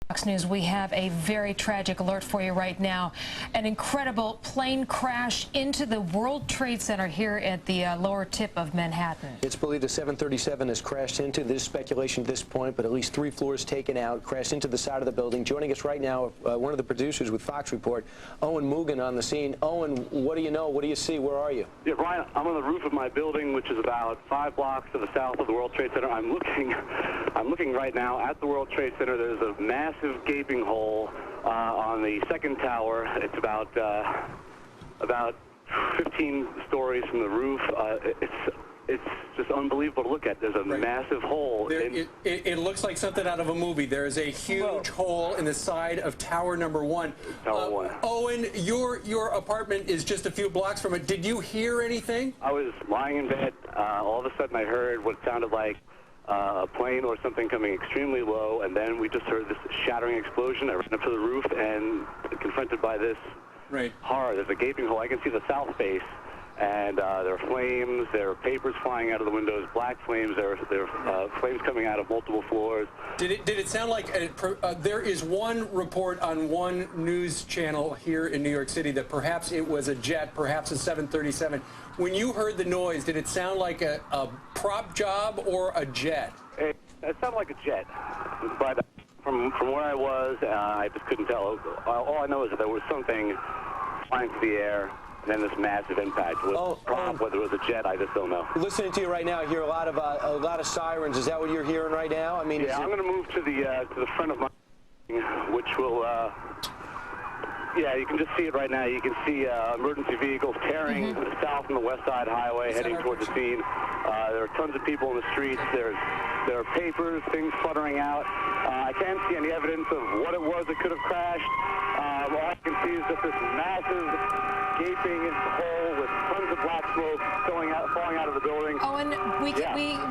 Fox News, we have a very tragic alert for you right now. An incredible plane crash into the World Trade Center here at the lower tip of Manhattan. It's believed a 737 has crashed into. There's speculation at this point, but at least 3 floors taken out, crashed into the side of the building. Joining us right now, one of the producers with Fox Report, Owen Mugan on the scene. Owen, what do you know? What do you see? Where are you? Yeah, Brian, I'm on the roof of my building, which is about 5 blocks to the south of the World Trade Center. I'm looking right now at the World Trade Center. There's a massive gaping hole on the second tower. It's about 15 stories from the roof. It's just unbelievable to look at. There's a massive hole. It looks like something out of a movie. There is a huge hole in the side of tower number 1. Tower 1. Owen, your apartment is just a few blocks from it. Did you hear anything? I was lying in bed. All of a sudden I heard what sounded like a plane or something coming extremely low, and then we just heard this shattering explosion. I ran up to the roof and confronted by this horror. There's a gaping hole. I can see the south face, and there are flames. There are papers flying out of the windows, black flames. There are flames coming out of multiple floors. Did it sound like there is one report on one news channel here in New York City that perhaps it was a jet, perhaps a 737. When you heard the noise, did it sound like a prop job or a jet? It sounded like a jet, but from where I was, I just couldn't tell. All I know is that there was something flying through the air, and then this massive impact. Whether it was a jet, I just don't know. Listening to you right now, I hear a lot of sirens. Is that what you're hearing right now? I mean, yeah, I'm going to move to the front of my, which will. Yeah, you can just see it right now. You can see emergency vehicles tearing south from the West Side Highway, heading towards the scene. There are tons of people in the streets. There are papers, things fluttering out. I can't see any evidence of what it was that could have crashed. All I can see is just this massive gaping hole with tons of black smoke falling out of the building. Owen,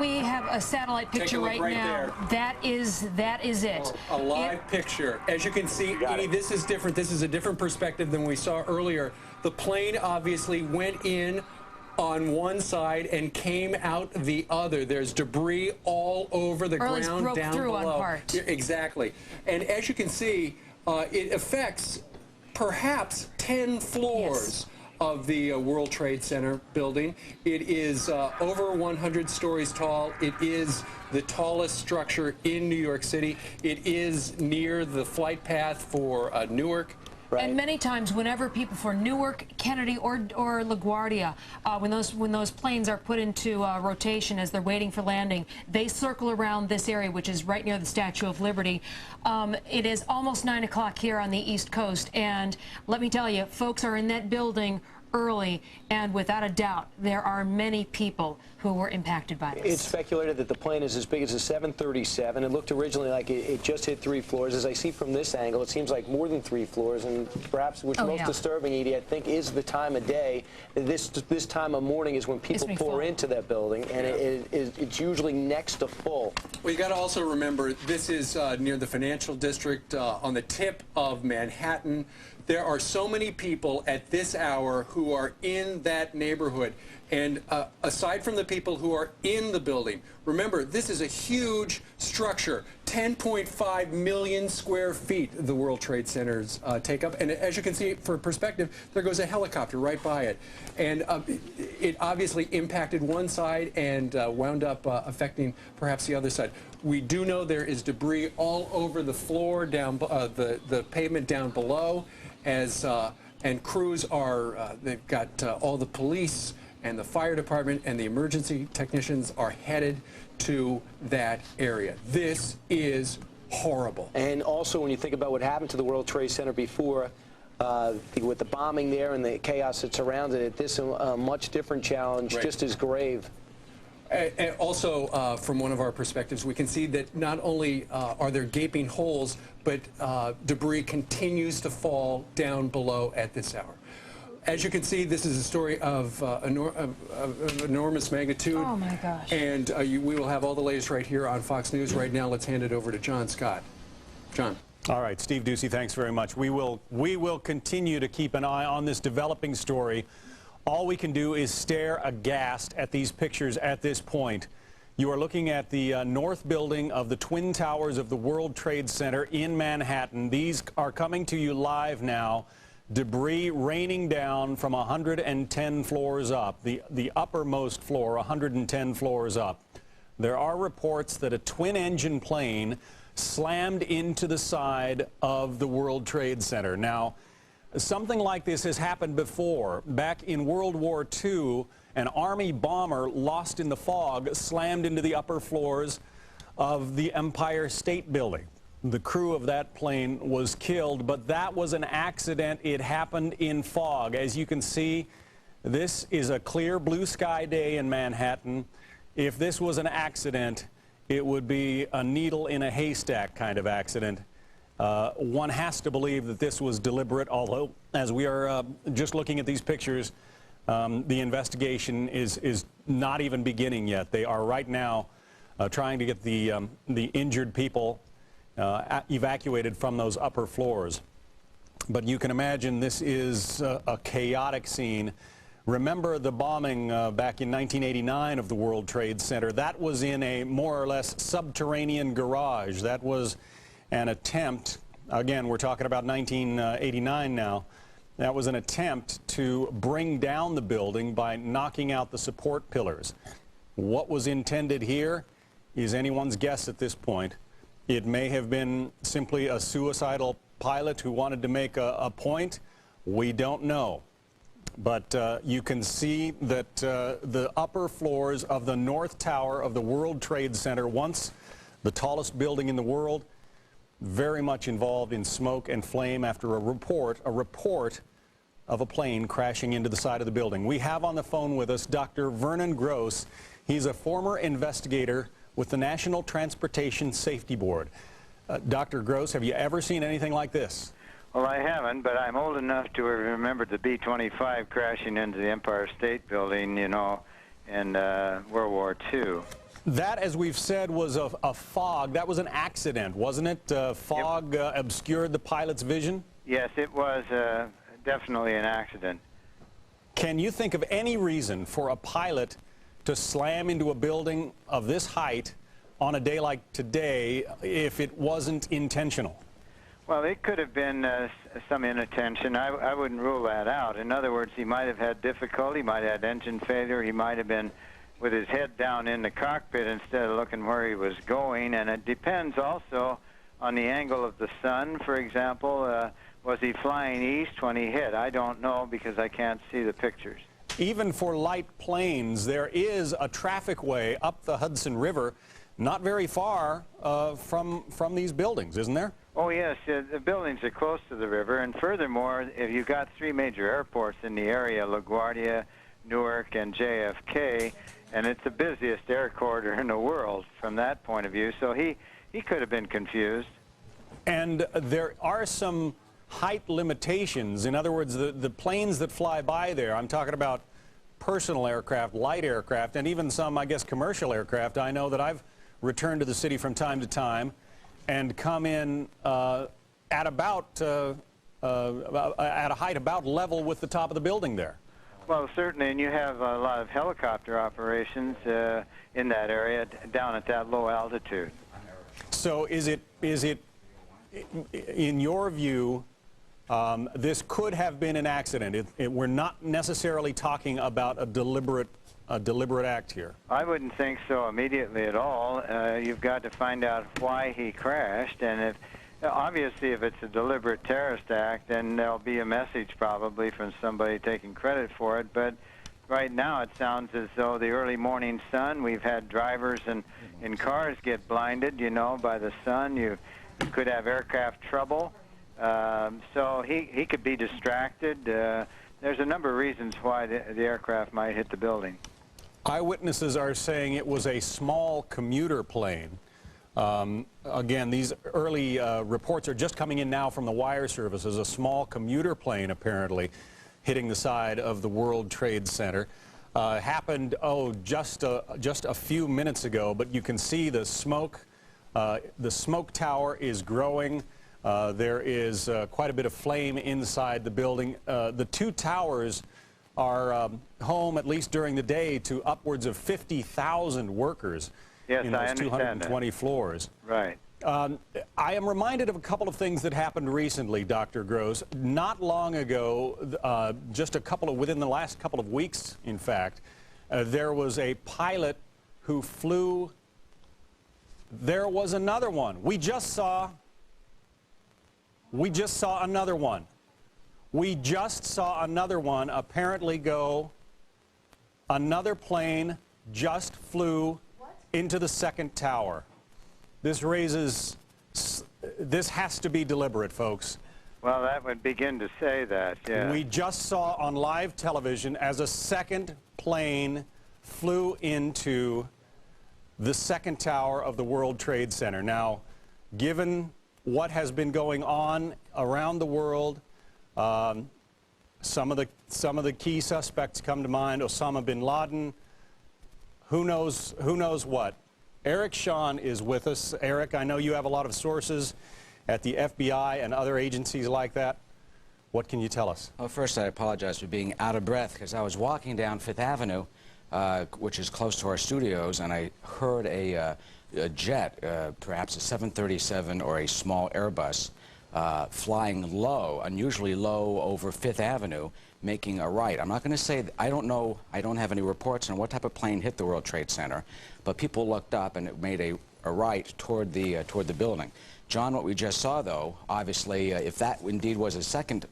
we have a satellite picture right now. That is it. A live picture. As you can see, Edie, this is different. This is a different perspective than we saw earlier. The plane obviously went in on one side and came out the other. There's debris all over the ground down below. Broke through on part. Exactly. And as you can see, it affects perhaps 10 floors of the World Trade Center building. It is over 100 stories tall. It is the tallest structure in New York City. It is near the flight path for Newark. Right. And many times, whenever people for Newark, Kennedy, or LaGuardia, when those planes are put into rotation as they're waiting for landing, they circle around this area, which is right near the Statue of Liberty. It is almost 9 o'clock here on the East Coast, and let me tell you, folks are in that building early, and without a doubt, there are many people who were impacted by this. It's speculated that the plane is as big as a 737. It looked originally like it just hit 3 floors. As I see from this angle, it seems like more than 3 floors, and perhaps what's most disturbing, Edie, I think, is the time of day. This time of morning is when people pour into that building, and it's usually next to full. Well, you got to also remember, this is near the financial district, on the tip of Manhattan. There are so many people at this hour who are in that neighborhood. And aside from the people who are in the building, remember, this is a huge structure, 10.5 million square feet the World Trade Centers take up. And as you can see, for perspective, there goes a helicopter right by it. And it obviously impacted one side and wound up affecting perhaps the other side. We do know there is debris all over the floor, down the pavement down below, and crews are, they've got all the police and the fire department and the emergency technicians are headed to that area. This is horrible. And also, when you think about what happened to the World Trade Center before, with the bombing there and the chaos that surrounded it, this is a much different challenge, just as grave. And also, from one of our perspectives, we can see that not only are there gaping holes, but debris continues to fall down below at this hour. As you can see, this is a story of enormous magnitude. Oh, my gosh. And we will have all the latest right here on Fox News. Right now, let's hand it over to John Scott. John. All right, Steve Doocy, thanks very much. We will continue to keep an eye on this developing story. All we can do is stare aghast at these pictures at this point. You are looking at the north building of the Twin Towers of the World Trade Center in Manhattan. These are coming to you live now. Debris raining down from 110 floors up, the uppermost floor, 110 floors up. There are reports that a twin-engine plane slammed into the side of the World Trade Center. Now, something like this has happened before. Back in World War II, an Army bomber lost in the fog slammed into the upper floors of the Empire State Building. The crew of that plane was killed, but that was an accident. It happened in fog. As you can see, this is a clear blue sky day in Manhattan. If this was an accident, it would be a needle in a haystack kind of accident. One has to believe that this was deliberate, although as we are just looking at these pictures, the investigation is not even beginning yet. They are right now trying to get the injured people evacuated from those upper floors. But you can imagine this is a chaotic scene. Remember the bombing back in 1989 of the World Trade Center. That was in a more or less subterranean garage. That was an attempt, again, we're talking about 1989 now, that was an attempt to bring down the building by knocking out the support pillars. What was intended here is anyone's guess at this point. It may have been simply a suicidal pilot who wanted to make a point. We don't know. But you can see that the upper floors of the North Tower of the World Trade Center, once the tallest building in the world, very much involved in smoke and flame after a report of a plane crashing into the side of the building. We have on the phone with us Dr. Vernon Gross. He's a former investigator with the National Transportation Safety Board. Dr. Gross, have you ever seen anything like this? Well, I haven't, but I'm old enough to have remembered the B-25 crashing into the Empire State Building, you know, in World War II. That, as we've said, was a fog. That was an accident, wasn't it? Fog Yep. Obscured the pilot's vision? Yes, it was definitely an accident. Can you think of any reason for a pilot to slam into a building of this height on a day like today if it wasn't intentional? Well, it could have been some inattention. I wouldn't rule that out. In other words, he might have had difficulty, might have had engine failure, he might have been with his head down in the cockpit instead of looking where he was going, and it depends also on the angle of the sun. For example, was he flying east when he hit? I don't know because I can't see the pictures. Even for light planes, there is a traffic way up the Hudson River not very far from these buildings, isn't there? Oh, yes. The buildings are close to the river, and furthermore, if you've got three major airports in the area, LaGuardia, Newark, and JFK, and it's the busiest air corridor in the world from that point of view, so he could have been confused. And there are some height limitations. In other words, the planes that fly by there, I'm talking about personal aircraft, light aircraft, and even some, I guess, commercial aircraft. I know that I've returned to the city from time to time and come in at about at a height about level with the top of the building there. Well, certainly, and you have a lot of helicopter operations in that area down at that low altitude. So is it in your view, this could have been an accident? We're not necessarily talking about a deliberate act here. I wouldn't think so immediately at all. You've got to find out why he crashed, and obviously if it's a deliberate terrorist act, then there'll be a message probably from somebody taking credit for it. But right now it sounds as though the early morning sun, we've had drivers in cars get blinded, you know, by the sun. You could have aircraft trouble. So he could be distracted. There's a number of reasons why the aircraft might hit the building. Eyewitnesses are saying it was a small commuter plane. Again, these early reports are just coming in now from the wire services. A small commuter plane apparently hitting the side of the World Trade Center. Happened, just a few minutes ago, but you can see the smoke. The smoke tower is growing. There is quite a bit of flame inside the building. The two towers home, at least during the day, to upwards of 50,000 workers in those 220 floors. Right. I am reminded of a couple of things that happened recently, Dr. Gross. Not long ago, within the last couple of weeks, in fact, there was a pilot who flew. There was another one. We just saw another one. We just saw another one apparently go. Another plane just flew into the second tower. This has to be deliberate, folks. Well, that would begin to say that, yeah. We just saw on live television as a second plane flew into the second tower of the World Trade Center. Now, given what has been going on around the world, some of the key suspects come to mind: Osama bin Laden. Who knows what? Eric Shawn is with us. Eric, I know you have a lot of sources at the FBI and other agencies like that. What can you tell us? Well, first, I apologize for being out of breath because I was walking down Fifth Avenue, which is close to our studios, and I heard a jet, perhaps a 737 or a small Airbus, flying low, unusually low over Fifth Avenue, making a right. I'm not going to say, I don't know, I don't have any reports on what type of plane hit the World Trade Center, but people looked up and it made a right toward the building. John, what we just saw, though, obviously, if that indeed was a second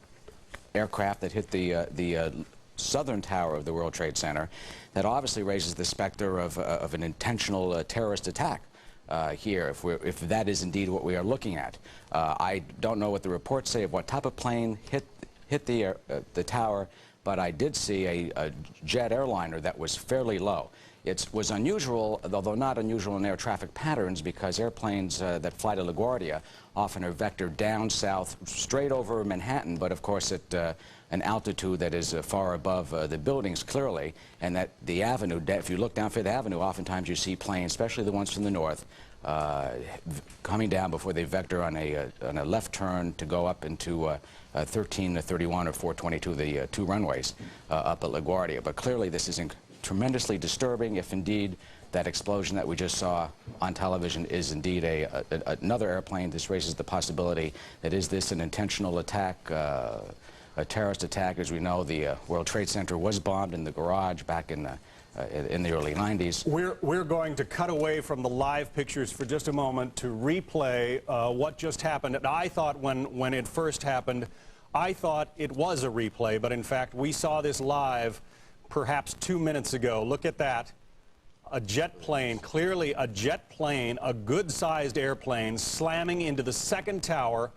aircraft that hit the southern tower of the World Trade Center, that obviously raises the specter of an intentional terrorist attack here, if that is indeed what we are looking at. I don't know what the reports say of what type of plane hit the tower, but I did see a jet airliner that was fairly low. It was unusual, although not unusual in air traffic patterns, because airplanes that fly to LaGuardia often are vectored down south straight over Manhattan, but of course at an altitude that is far above the buildings clearly, and that the avenue, if you look down Fifth Avenue, oftentimes you see planes, especially the ones from the north, coming down before they vector on a left turn to go up into 1331 or 422, the two runways up at LaGuardia. But clearly this is tremendously disturbing if indeed that explosion that we just saw on television is indeed another airplane. This raises the possibility that is this an intentional attack, a terrorist attack. As we know, the World Trade Center was bombed in the garage back in the early 90s. We're going to cut away from the live pictures for just a moment to replay what just happened. And I thought when it first happened, I thought it was a replay, but in fact we saw this live perhaps 2 minutes ago. Look at that. A jet plane, clearly a jet plane, a good-sized airplane, slamming into the second tower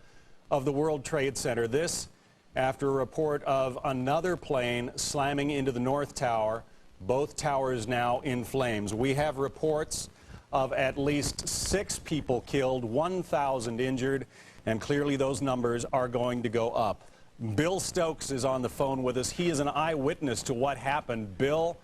of the World Trade Center. This after a report of another plane slamming into the North Tower, both towers now in flames. We have reports of at least 6 people killed, 1,000 injured, and clearly those numbers are going to go up. Bill Stokes is on the phone with us. He is an eyewitness to what happened. Bill,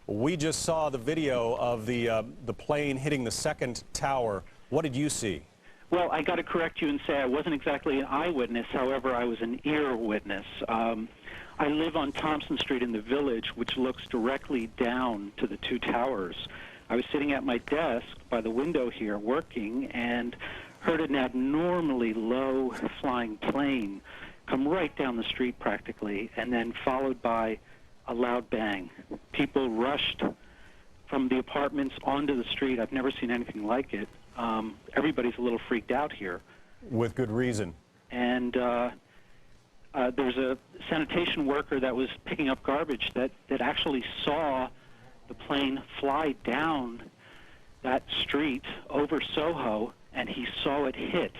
we just saw the video of the plane hitting the second tower. What did you see? Well, I got to correct you and say I wasn't exactly an eyewitness. However, I was an ear witness. I live on Thompson Street in the Village, which looks directly down to the two towers. I was sitting at my desk by the window here working and heard an abnormally low flying plane come right down the street practically, and then followed by a loud bang. People rushed from the apartments onto the street. I've never seen anything like it. Everybody's a little freaked out here. With good reason. And there's a sanitation worker that was picking up garbage that actually saw the plane fly down that street over Soho, and he saw it hit.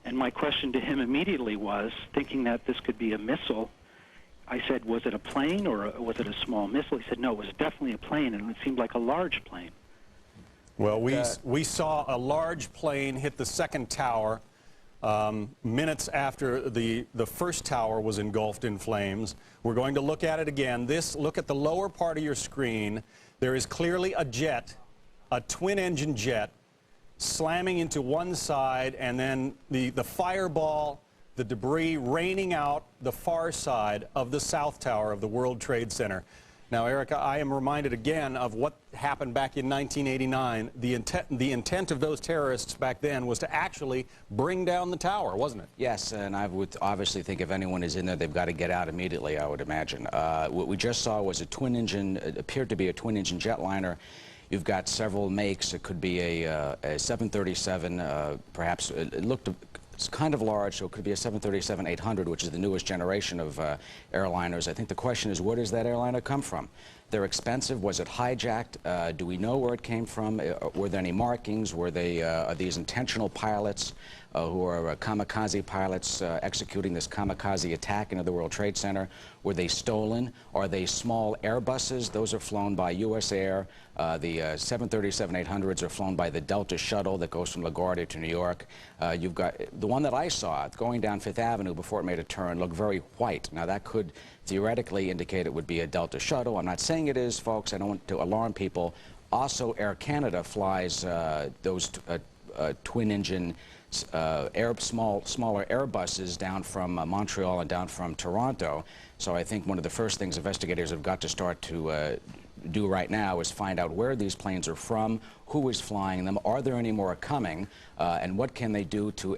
And my question to him immediately was, thinking that this could be a missile, I said, was it a plane or was it a small missile? He said, no, it was definitely a plane, and it seemed like a large plane. Well, we saw a large plane hit the second tower minutes after the first tower was engulfed in flames. We're going to look at it again. Look at the lower part of your screen. There is clearly a jet, a twin-engine jet, slamming into one side, and then the fireball the debris raining out the far side of the South Tower of the World Trade Center. Now, Erica, I am reminded again of what happened back in 1989. The intent of those terrorists back then was to actually bring down the tower, wasn't it? Yes, and I would obviously think if anyone is in there, they've got to get out immediately, I would imagine. What we just saw was a twin-engine, it appeared to be a twin-engine jetliner. You've got several makes. It could be a 737, perhaps. It looked it's kind of large, so it could be a 737-800, which is the newest generation of airliners. I think the question is, where does that airliner come from? They're expensive. Was it hijacked? Do we know where it came from? Were there any markings? Were they are these intentional pilots who are kamikaze pilots executing this kamikaze attack into the World Trade Center? Were they stolen? Are they small Airbuses? Those are flown by U.S. Air. The 737-800s are flown by the Delta shuttle that goes from LaGuardia to New York. You've got the one that I saw going down Fifth Avenue before it made a turn looked very white. Now that could theoretically indicate it would be a Delta shuttle. I'm not saying it is, folks. I don't want to alarm people. Also, Air Canada flies those twin-engine smaller Airbuses down from Montreal and down from Toronto. So I think one of the first things investigators have got to start to do right now is find out where these planes are from, who is flying them, are there any more coming, and what can they do to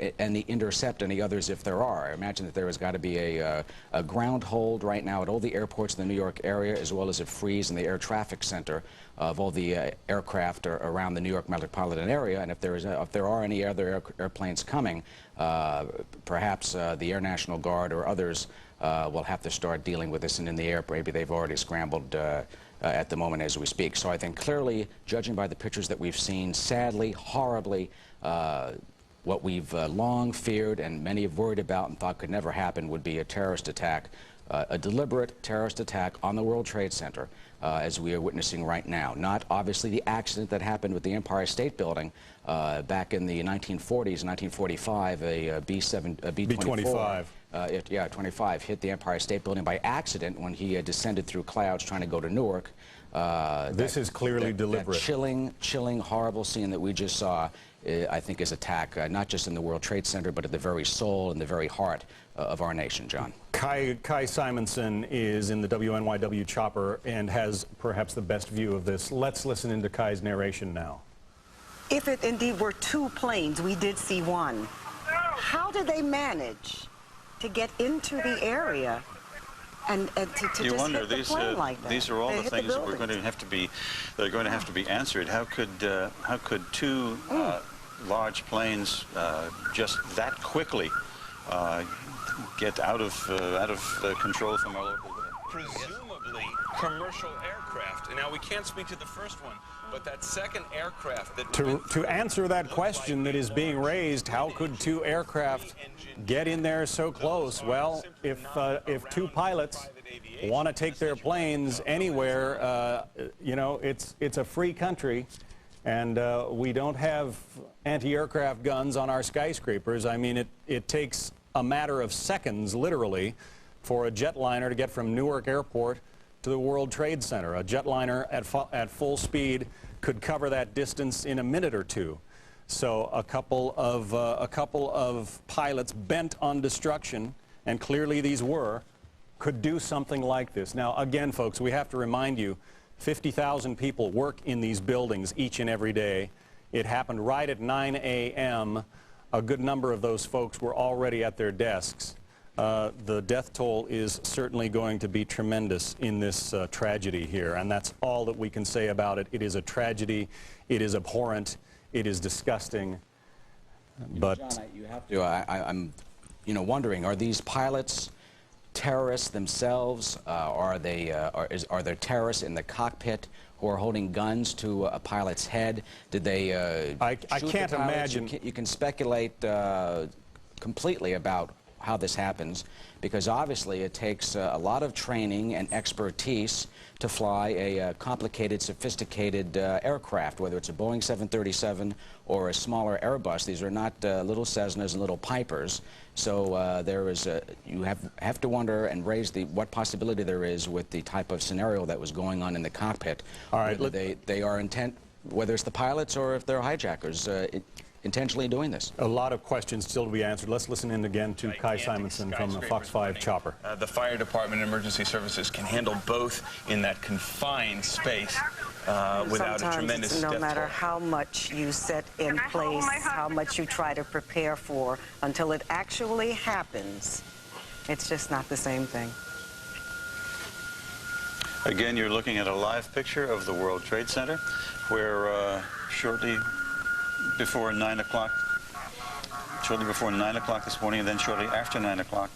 intercept any others if there are. I imagine that there has got to be a ground hold right now at all the airports in the New York area, as well as a freeze in the air traffic center of all the aircraft around the New York metropolitan area. And if there are any other airplanes coming, perhaps the Air National Guard or others will have to start dealing with this, and in the air, maybe they've already scrambled at the moment as we speak. So I think clearly, judging by the pictures that we've seen, sadly, horribly, what we've long feared and many have worried about and thought could never happen would be a terrorist attack, a deliberate terrorist attack on the World Trade Center, as we are witnessing right now. Not obviously the accident that happened with the Empire State Building back in the 1940s, 1945, a B-25. Yeah, 25 hit the Empire State Building by accident when he descended through clouds trying to go to Newark. This is clearly deliberate. That chilling, horrible scene that we just saw, I think, is attack not just in the World Trade Center, but at the very soul and the very heart of our nation, John. Kai Simonson is in the WNYW chopper and has perhaps the best view of this. Let's listen into Kai's narration now. If it indeed were two planes, we did see one. How did they manage to get into the area and to just wonder, hit the plane like that? These are all the things that are going to have to be answered. How could two large planes just that quickly get out of control from our local government? Presumably commercial aircraft. Now we can't speak to the first one, but that second aircraft that to answer that question that is being raised, how could two aircraft get in there so close? Well, if two pilots want to take their planes anywhere, you know, it's a free country, and we don't have anti-aircraft guns on our skyscrapers. I mean, it takes a matter of seconds, literally, for a jetliner to get from Newark Airport to the World Trade Center. A jetliner at full speed could cover that distance in a minute or two. So a couple of pilots bent on destruction, and clearly these could do something like this. Now, again, folks, we have to remind you, 50,000 people work in these buildings each and every day. It happened right at 9 a.m. A good number of those folks were already at their desks. The death toll is certainly going to be tremendous in this tragedy here, and that's all that we can say about it. It is a tragedy. It is abhorrent. It is disgusting. But John, you have to. I'm, wondering: are these pilots terrorists themselves? Are there terrorists in the cockpit who are holding guns to a pilot's head? Did they? I can't imagine. You can speculate completely about how this happens, because obviously it takes a lot of training and expertise to fly a complicated, sophisticated aircraft, whether it's a Boeing 737 or a smaller Airbus. These are not little Cessnas and little Pipers. So you have to wonder and raise what possibility there is with the type of scenario that was going on in the cockpit. All right, whether they are intent, whether it's the pilots or if they're hijackers. intentionally doing this. A lot of questions still to be answered. Let's listen in again to Kai Simonson from the Fox 5 chopper. The fire department and emergency services can handle both in that confined space without a tremendous Sometimes, no death matter toll. how much you set in place, how much you try to prepare for, until it actually happens, it's just not the same thing. Again, you're looking at a live picture of the World Trade Center, where shortly before 9 o'clock this morning, and then shortly after 9 o'clock,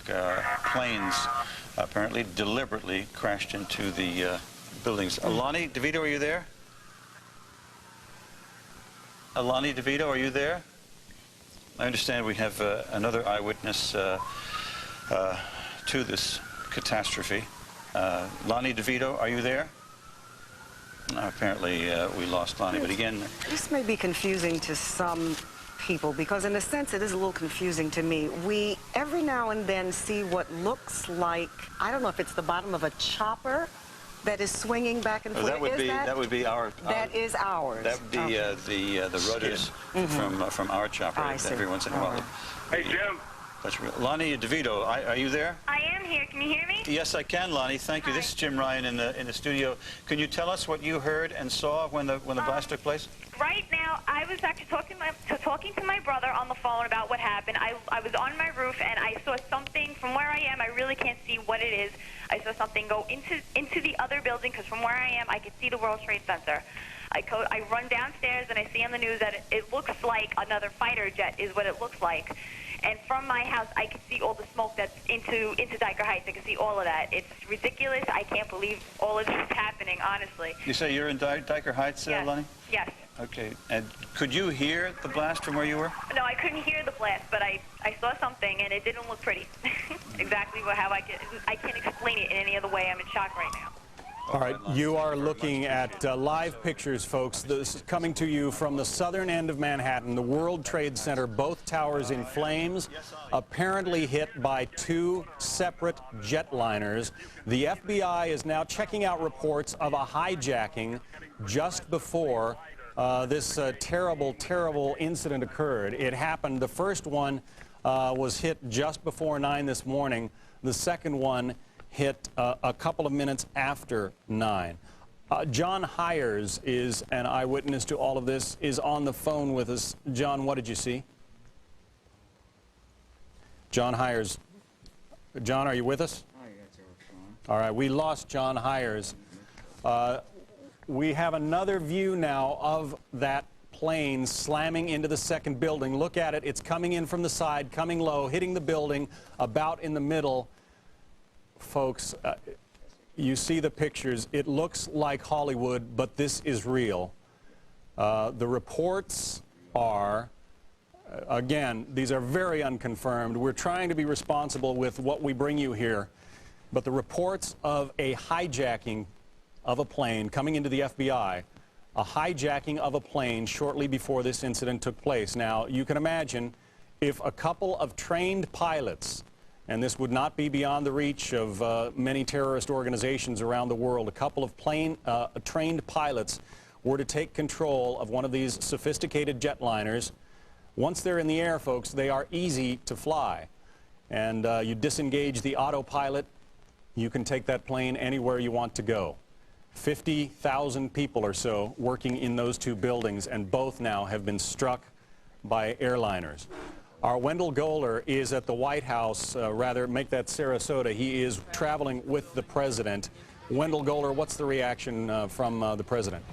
planes apparently deliberately crashed into the buildings. Alani DeVito, are you there? Alani DeVito, are you there? I understand we have another eyewitness to this catastrophe. Lonnie DeVito, are you there? Apparently we lost Lonnie, but again... This may be confusing to some people because in a sense it is a little confusing to me. We every now and then see what looks like, I don't know if it's the bottom of a chopper that is swinging back and forth. That would be our... That is ours. That would be the rotors from our chopper every once in a while. Hey, Jim. Lonnie DeVito, are you there? I am here. Can you hear me? Yes, I can, Lonnie. Thank you. This is Jim Ryan in the studio. Can you tell us what you heard and saw when the blast took place? Right now, I was actually talking to my brother on the phone about what happened. I was on my roof and I saw something from where I am. I really can't see what it is. I saw something go into the other building because from where I am, I could see the World Trade Center. I run downstairs and I see on the news that it looks like another fighter jet is what it looks like. And from my house, I can see all the smoke that's into Dyker Heights. I can see all of that. It's ridiculous. I can't believe all of this is happening, honestly. You say you're in Dyker Heights, yes. Lonnie? Yes. Okay. And could you hear the blast from where you were? No, I couldn't hear the blast, but I saw something, and it didn't look pretty. Exactly how I can't explain it in any other way. I'm in shock right now. All right, you are looking at live pictures, folks. This is coming to you from the southern end of Manhattan, the World Trade Center, both towers in flames, apparently hit by two separate jetliners. The FBI is now checking out reports of a hijacking just before this terrible, terrible incident occurred. It happened, the first one was hit just before 9 this morning. The second one hit a couple of minutes after 9. John Hyers is an eyewitness to all of this, is on the phone with us. John, what did you see? John Hyers. John, are you with us? All right, we lost John Hyers. We have another view now of that plane slamming into the second building. Look at it. It's coming in from the side, coming low, hitting the building about in the middle. Folks, you see the pictures. It looks like Hollywood, but this is real. The reports are, again, these are very unconfirmed. We're trying to be responsible with what we bring you here. But the reports of a hijacking of a plane coming into the FBI, a hijacking of a plane shortly before this incident took place. Now, you can imagine if a couple of trained pilots, and this would not be beyond the reach of many terrorist organizations around the world, a couple of trained pilots were to take control of one of these sophisticated jetliners. Once they're in the air, folks, they are easy to fly. And you disengage the autopilot, you can take that plane anywhere you want to go. 50,000 people or so working in those two buildings, and both now have been struck by airliners. Our Wendell Goler is at the White House, rather make that Sarasota. He is traveling with the president. Wendell Goler, what's the reaction from the president?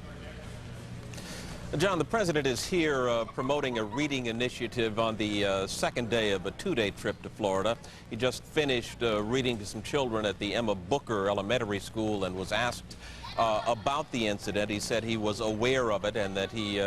John, the president is here promoting a reading initiative on the second day of a two-day trip to Florida. He just finished reading to some children at the Emma Booker Elementary School and was asked about the incident. He said he was aware of it and that he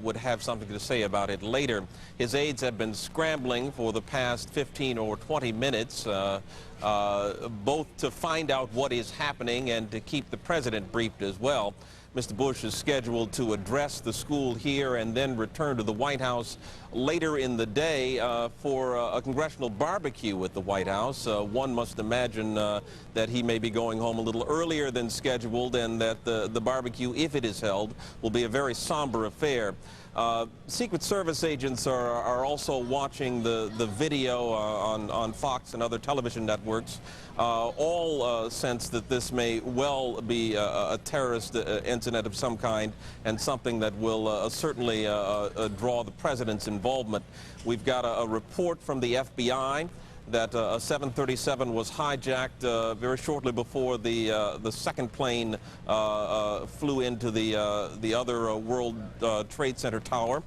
would have something to say about it later. His aides have been scrambling for the past 15 or 20 minutes, both to find out what is happening and to keep the president briefed as well. Mr. Bush is scheduled to address the school here and then return to the White House later in the day for a congressional barbecue at the White House. One must imagine that he may be going home a little earlier than scheduled, and that the barbecue, if it is held, will be a very somber affair. Secret Service agents are also watching the video on Fox and other television networks. All sense that this may well be a terrorist incident of some kind, and something that will certainly draw the president's involvement. We've got a report from the FBI that a 737 was hijacked very shortly before the second plane flew into the other World Trade Center tower.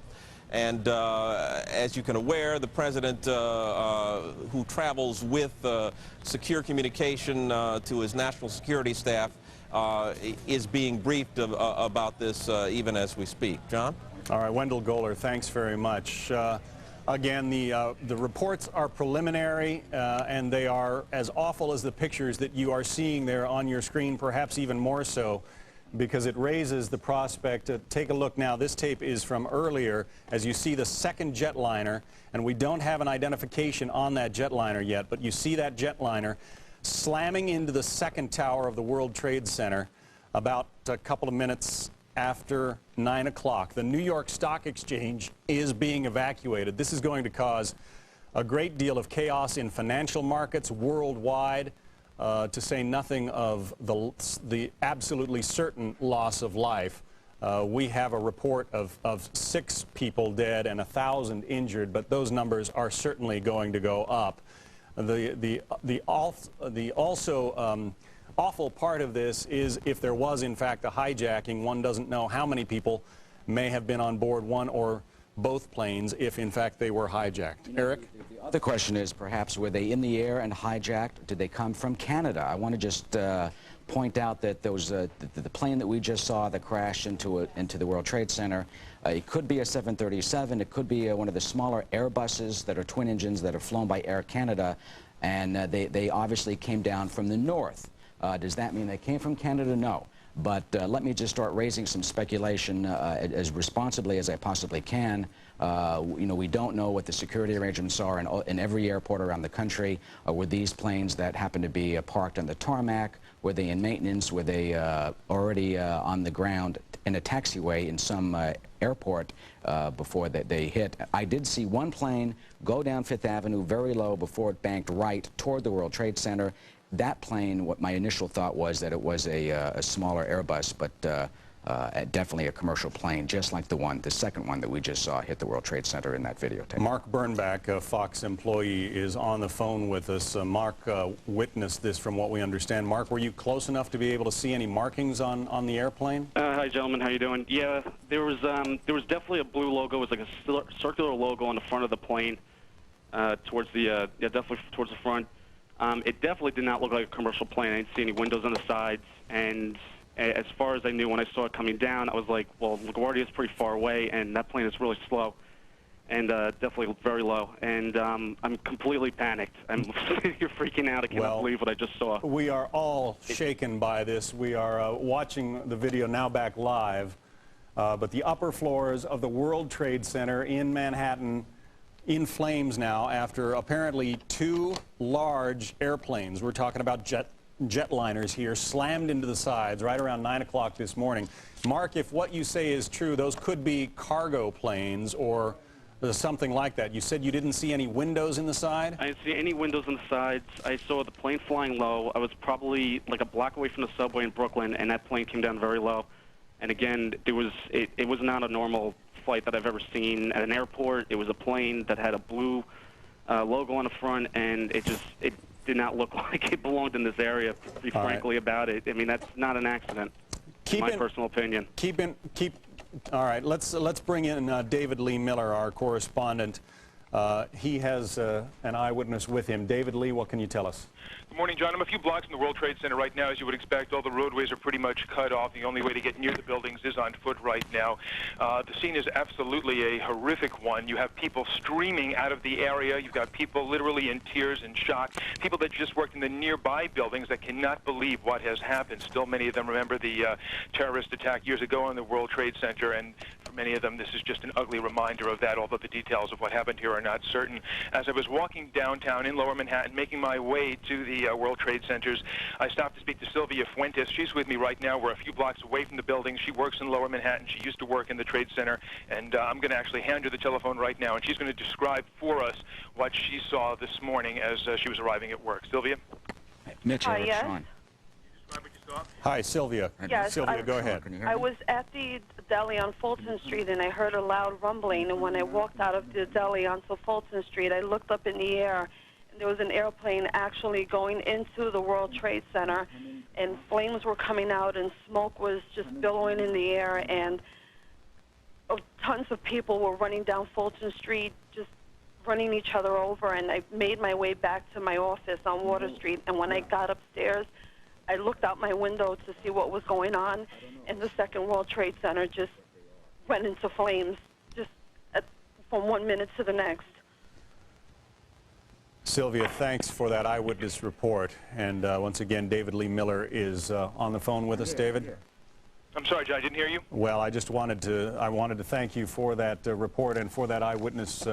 And as you can aware, the president, who travels with secure communication to his national security staff, is being briefed about this even as we speak. John? All right, Wendell Goler, thanks very much. Again, the reports are preliminary, and they are as awful as the pictures that you are seeing there on your screen, perhaps even more so, because it raises the prospect. Take a look now. This tape is from earlier, as you see the second jetliner, and we don't have an identification on that jetliner yet, but you see that jetliner slamming into the second tower of the World Trade Center about a couple of minutes after 9 o'clock. The New York Stock Exchange is being evacuated. This is going to cause a great deal of chaos in financial markets worldwide, to say nothing of the absolutely certain loss of life. We have a report of 6 people dead and 1,000 injured, but those numbers are certainly going to go up. The also awful part of this is if there was in fact a hijacking, one doesn't know how many people may have been on board one or both planes if in fact they were hijacked. Eric? The other question is, perhaps, were they in the air and hijacked? Did they come from Canada? I want to just point out that there was the plane that we just saw that crashed into the World Trade Center. It could be a 737. It could be one of the smaller Airbuses that are twin engines that are flown by Air Canada, and they obviously came down from the north. Does that mean they came from Canada? No. But let me just start raising some speculation as responsibly as I possibly can. You know, we don't know what the security arrangements are in every airport around the country. Were these planes that happen to be parked on the tarmac? Were they in maintenance? Were they already on the ground in a taxiway in some airport before they hit? I did see one plane go down Fifth Avenue very low before it banked right toward the World Trade Center. That plane, what my initial thought was that it was a smaller Airbus, but definitely a commercial plane, just like the second one that we just saw hit the World Trade Center in that videotape. Mark Bernbach, a Fox employee, is on the phone with us. Mark witnessed this from what we understand. Mark, were you close enough to be able to see any markings on the airplane? Hi, gentlemen. How you doing? Yeah, there was definitely a blue logo. It was like a circular logo on the front of the plane, towards the definitely towards the front. It definitely did not look like a commercial plane. I didn't see any windows on the sides, and as far as I knew when I saw it coming down, I was like, well, LaGuardia is pretty far away, and that plane is really slow, and definitely very low. And I'm completely panicked. I'm sitting here freaking out. I cannot believe what I just saw. We are all shaken by this. We are watching the video now back live, but the upper floors of the World Trade Center in Manhattan in flames now after apparently 2 large airplanes, we're talking about jetliners here, slammed into the sides right around 9 o'clock this morning. Mark, if what you say is true, those could be cargo planes or something like that. You said you didn't see any windows in the side? I didn't see any windows on the sides. I saw the plane flying low. I was probably like a block away from the subway in Brooklyn, and that plane came down very low. And again, it was not a normal flight that I've ever seen at an airport. It was a plane that had a blue logo on the front, and it did not look like it belonged in this area, to be frankly about it. I mean, that's not an accident, in my personal opinion. All right, let's bring in David Lee Miller, our correspondent. He has an eyewitness with him. David Lee, what can you tell us? Good morning, John. I'm a few blocks from the World Trade Center right now. As you would expect, all the roadways are pretty much cut off. The only way to get near the buildings is on foot right now. The scene is absolutely a horrific one. You have people streaming out of the area. You've got people literally in tears and shock. People that just worked in the nearby buildings that cannot believe what has happened. Still, many of them remember the terrorist attack years ago on the World Trade Center, and for many of them, this is just an ugly reminder of that, although the details of what happened here are not certain. As I was walking downtown in Lower Manhattan, making my way to the World Trade Centers, I stopped to speak to Sylvia Fuentes. She's with me right now. We're a few blocks away from the building. She works in Lower Manhattan. She used to work in the Trade Center, and I'm going to actually hand her the telephone right now, and she's going to describe for us what she saw this morning as she was arriving at work. Sylvia? Mitch, yes. Sean. Hi, Sylvia. Yes, Sylvia, go ahead. I was at the deli on Fulton Street, and I heard a loud rumbling, and when I walked out of the deli onto Fulton Street, I looked up in the air, and there was an airplane actually going into the World Trade Center, and flames were coming out, and smoke was just billowing in the air, and tons of people were running down Fulton Street, just running each other over, and I made my way back to my office on Water Street, and when I got upstairs, I looked out my window to see what was going on, and the Second World Trade Center just went into flames, just from 1 minute to the next. Sylvia, thanks for that eyewitness report. And once again, David Lee Miller is on the phone with us. David? I'm sorry, John, I didn't hear you. Well, I wanted to thank you for that report and for that eyewitness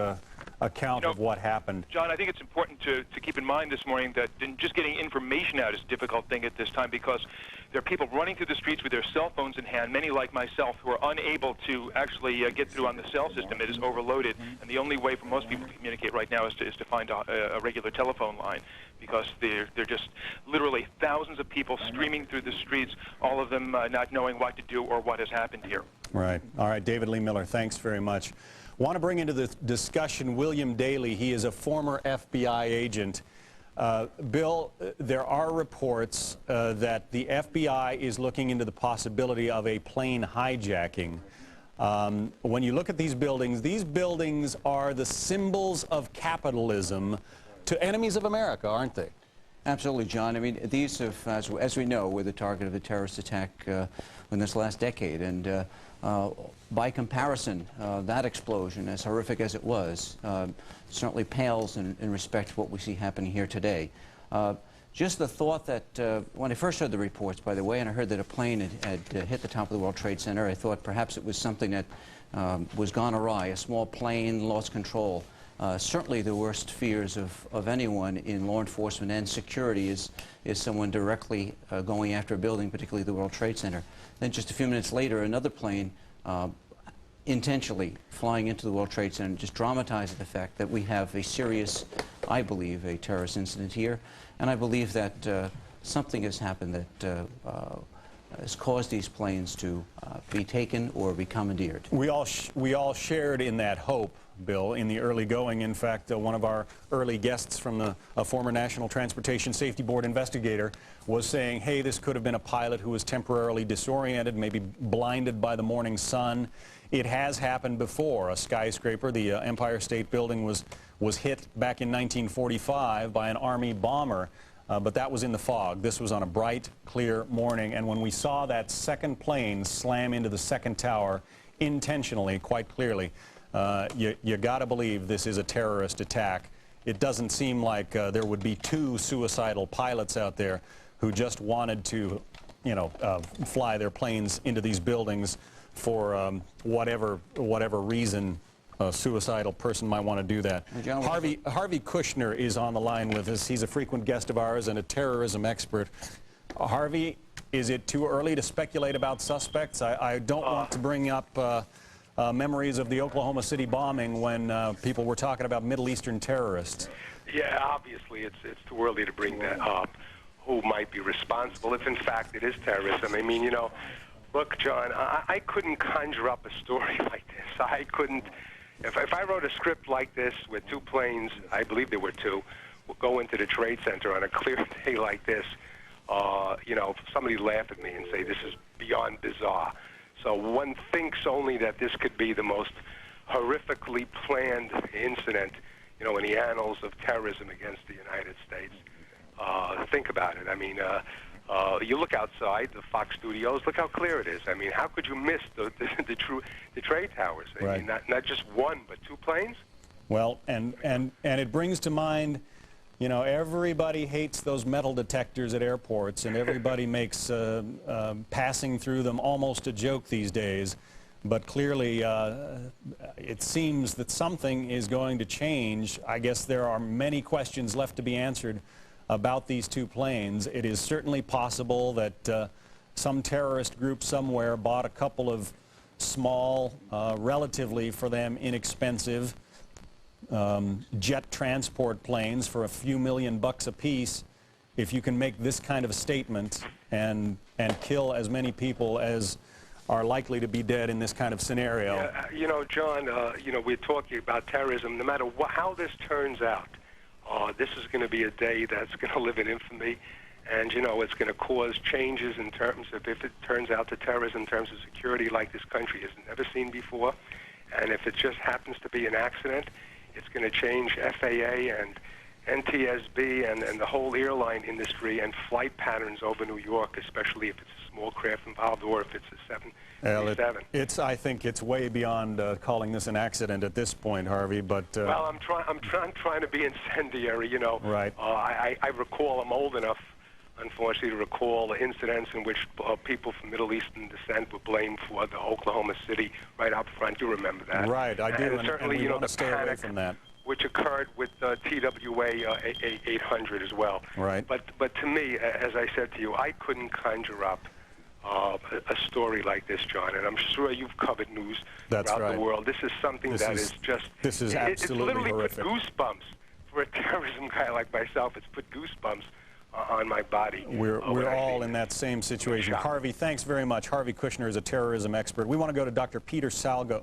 account of what happened. John, I think it's important to keep in mind this morning that just getting information out is a difficult thing at this time, because there are people running through the streets with their cell phones in hand, many like myself, who are unable to actually get through on the cell system. It is overloaded, and the only way for most people to communicate right now is to find a regular telephone line, because they're just literally thousands of people streaming through the streets, all of them not knowing what to do or what has happened here. Right. All right, David Lee Miller, thanks very much. Want to bring into the discussion William Daley. He is a former FBI agent. Bill, there are reports that the FBI is looking into the possibility of a plane hijacking. When you look at these buildings are the symbols of capitalism to enemies of America, aren't they? Absolutely, John. I mean, these have, as we know, were the target of a terrorist attack in this last decade. And by comparison, that explosion, as horrific as it was, certainly pales in respect to what we see happening here today. Just the thought that, when I first heard the reports, by the way, and I heard that a plane had hit the top of the World Trade Center, I thought perhaps it was something that was gone awry, a small plane lost control. Certainly the worst fears of anyone in law enforcement and security is someone directly going after a building, particularly the World Trade Center. Then just a few minutes later, another plane intentionally flying into the World Trade Center just dramatizes the fact that we have a serious, I believe, a terrorist incident here. And I believe that something has happened that has caused these planes to be taken or be commandeered. We all shared in that hope, Bill, in the early going. In fact, one of our early guests from a former National Transportation Safety Board investigator was saying, hey, this could have been a pilot who was temporarily disoriented, maybe blinded by the morning sun. It has happened before. A skyscraper, the Empire State Building, was hit back in 1945 by an Army bomber, but that was in the fog. This was on a bright, clear morning, and when we saw that second plane slam into the second tower intentionally, quite clearly, you got to believe this is a terrorist attack. It doesn't seem like there would be two suicidal pilots out there who just wanted to, fly their planes into these buildings for whatever reason a suicidal person might want to do that. Harvey Kushner is on the line with us. He's a frequent guest of ours and a terrorism expert. Harvey, is it too early to speculate about suspects? I don't want to bring up memories of the Oklahoma City bombing when people were talking about Middle Eastern terrorists. Yeah, obviously it's too early to bring that up. Who might be responsible if in fact it is terrorism? I mean, look, John, I couldn't conjure up a story like this. I couldn't. If I wrote a script like this with two planes, I believe there were two, go into the Trade Center on a clear day like this, somebody laugh at me and say this is beyond bizarre. So one thinks only that this could be the most horrifically planned incident, in the annals of terrorism against the United States. Think about it. I mean, you look outside the Fox studios, look how clear it is. I mean, how could you miss the trade towers? I mean, not just one, but two planes? Well, and it brings to mind, everybody hates those metal detectors at airports, and everybody makes passing through them almost a joke these days. But clearly, it seems that something is going to change. I guess there are many questions left to be answered about these two planes. It is certainly possible that some terrorist group somewhere bought a couple of small, relatively for them inexpensive jet transport planes for a few $1,000,000 apiece. If you can make this kind of statement and kill as many people as are likely to be dead in this kind of scenario. Yeah, you know, John, you know, we're talking about terrorism. No matter how this turns out, this is going to be a day that's going to live in infamy. And, you know, it's going to cause changes in terms of, if it turns out to terrorism, in terms of security like this country has never seen before. And if it just happens to be an accident, it's going to change FAA and NTSB and the whole airline industry and flight patterns over New York, especially if it's a small craft involved or if it's a 737. I think it's way beyond calling this an accident at this point, Harvey. But well, I'm trying to be incendiary. You know, right? I recall. I'm old enough, unfortunately, to recall incidents in which people from Middle Eastern descent were blamed for the Oklahoma City right up front. You remember that? Right, I do. And certainly, we you know, want the to stay away from that. Which occurred with TWA 800 as well. Right. But to me, as I said to you, I couldn't conjure up a story like this, John. And I'm sure you've covered news throughout the world. This is something that is just... This is absolutely it's literally horrific. Put goosebumps. For a terrorism guy like myself, it's put goosebumps on my body. We're all in that same situation. Harvey, thanks very much. Harvey Kushner is a terrorism expert. We want to go to Dr. Peter Salgo.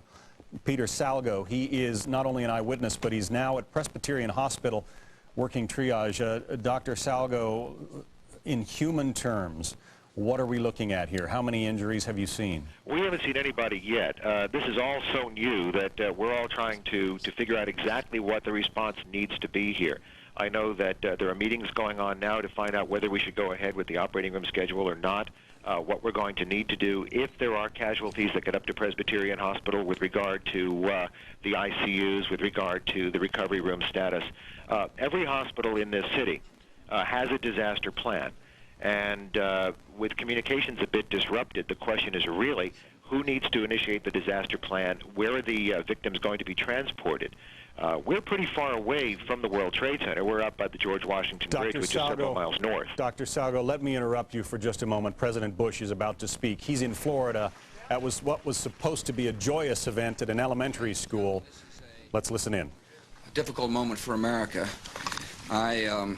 Peter Salgo, he is not only an eyewitness, but he's now at Presbyterian Hospital working triage. Dr. Salgo, in human terms, what are we looking at here? How many injuries have you seen? We haven't seen anybody yet. This is all so new that we're all trying to figure out exactly what the response needs to be here. I know that there are meetings going on now to find out whether we should go ahead with the operating room schedule or not. What we're going to need to do if there are casualties that get up to Presbyterian Hospital with regard to the ICUs, with regard to the recovery room status. Every hospital in this city has a disaster plan. And with communications a bit disrupted, the question is really who needs to initiate the disaster plan? Where are the victims going to be transported? We're pretty far away from the World Trade Center. We're up by the George Washington Bridge, which is several miles north. Dr. Salgo, let me interrupt you for just a moment. President Bush is about to speak. He's in Florida. That was what was supposed to be a joyous event at an elementary school. Let's listen in. A difficult moment for America. I,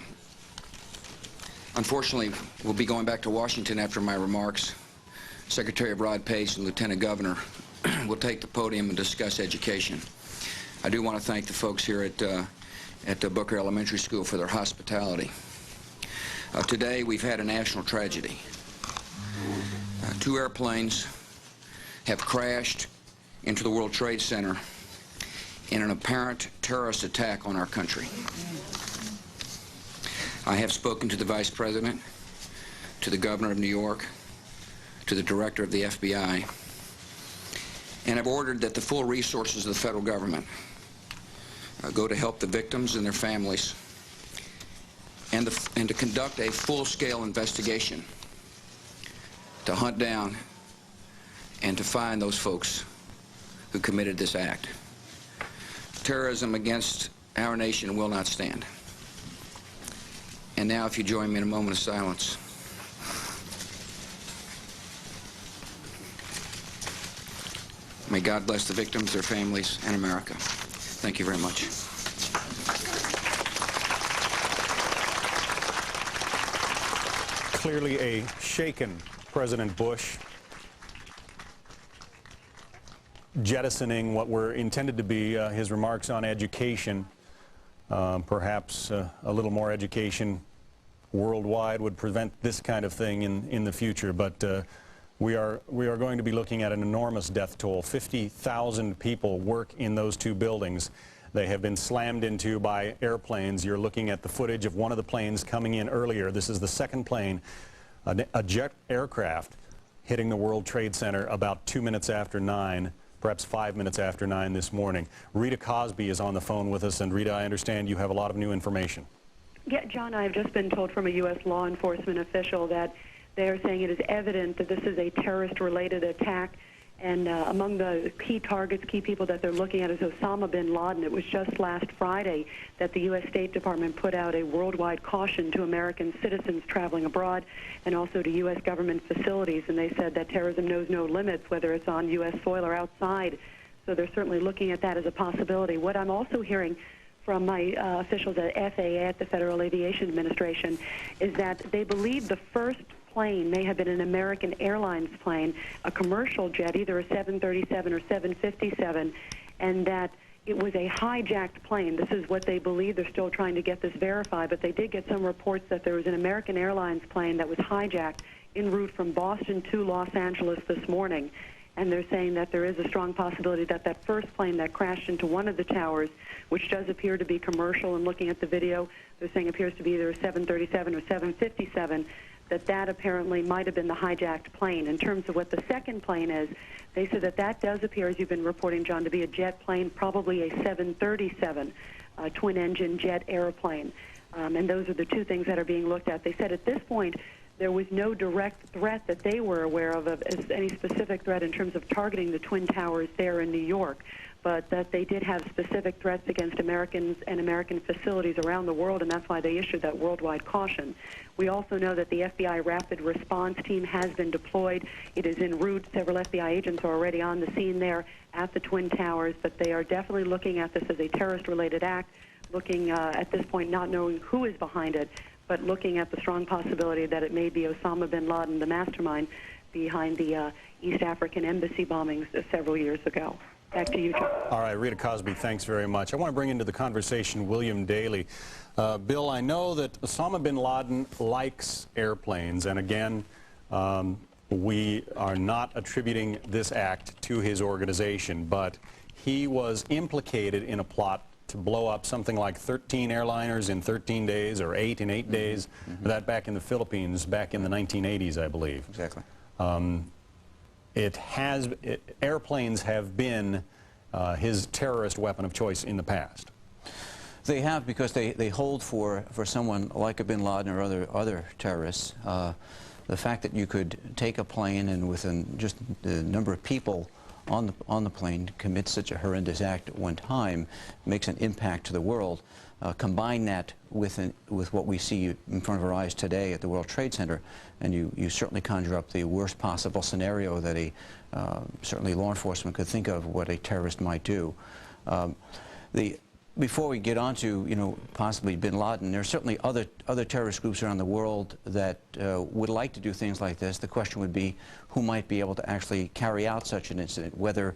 unfortunately, will be going back to Washington after my remarks. Secretary Rod Pace and Lieutenant Governor will take the podium and discuss education. I do want to thank the folks here at Booker Elementary School for their hospitality. Today, we've had a national tragedy. 2 airplanes have crashed into the World Trade Center in an apparent terrorist attack on our country. I have spoken to the Vice President, to the Governor of New York, to the Director of the FBI, and have ordered that the full resources of the federal government go to help the victims and their families, and to conduct a full-scale investigation to hunt down and to find those folks who committed this act. Terrorism against our nation will not stand. And now, if you join me in a moment of silence. May God bless the victims, their families, and America. Thank you very much. Clearly a shaken President Bush, jettisoning what were intended to be his remarks on education. Perhaps a little more education worldwide would prevent this kind of thing in the future. But we are going to be looking at an enormous death toll. 50,000 people work in those 2 buildings. They have been slammed into by airplanes. You're looking at the footage of one of the planes coming in earlier. This is the second plane, a jet aircraft, hitting the World Trade Center about 2 minutes after 9, perhaps 5 minutes after 9 this morning. Rita Cosby is on the phone with us. And Rita, I understand you have a lot of new information. Yeah, John, I've just been told from a U.S. law enforcement official that they are saying it is evident that this is a terrorist-related attack, And among the key targets, key people that they're looking at is Osama bin Laden. It was just last Friday that the U.S. State Department put out a worldwide caution to American citizens traveling abroad and also to U.S. government facilities. And they said that terrorism knows no limits, whether it's on U.S. soil or outside. So they're certainly looking at that as a possibility. What I'm also hearing from my officials at FAA, at the Federal Aviation Administration, is that they believe the first plane may have been an American Airlines plane, a commercial jet, either a 737 or 757, and that it was a hijacked plane. This is what they believe. They're still trying to get this verified, but they did get some reports that there was an American Airlines plane that was hijacked en route from Boston to Los Angeles this morning. And they're saying that there is a strong possibility that that first plane that crashed into one of the towers, which does appear to be commercial, and looking at the video, they're saying appears to be either a 737 or 757, that apparently might have been the hijacked plane. In terms of what the second plane is, they said that does appear, as you've been reporting, John, to be a jet plane, probably a 737, twin-engine jet airplane. And those are the two things that are being looked at. They said at this point, there was no direct threat that they were aware of as any specific threat in terms of targeting the Twin Towers there in New York, but that they did have specific threats against Americans and American facilities around the world, and that's why they issued that worldwide caution. We also know that the FBI Rapid Response Team has been deployed. It is en route. Several FBI agents are already on the scene there at the Twin Towers, but they are definitely looking at this as a terrorist-related act, looking at this point not knowing who is behind it, but looking at the strong possibility that it may be Osama bin Laden, the mastermind behind the East African embassy bombings several years ago. Back to you, John. All right, Rita Cosby, thanks very much. I want to bring into the conversation William Daly. Bill, I know that Osama bin Laden likes airplanes, and again, we are not attributing this act to his organization, but he was implicated in a plot to blow up something like 13 airliners in 13 days, or 8 in 8 days, that back in the Philippines back in the 1980s, I believe. Exactly. Airplanes have been his terrorist weapon of choice in the past. They have, because they hold for someone like a bin Laden or other terrorists. The fact that you could take a plane and within just the number of people on the plane commit such a horrendous act at one time makes an impact to the world. Combine that with what we see in front of our eyes today at the World Trade Center, and you certainly conjure up the worst possible scenario that certainly law enforcement could think of what a terrorist might do. Before we get on to, possibly bin Laden, there are certainly other terrorist groups around the world that would like to do things like this. The question would be who might be able to actually carry out such an incident, whether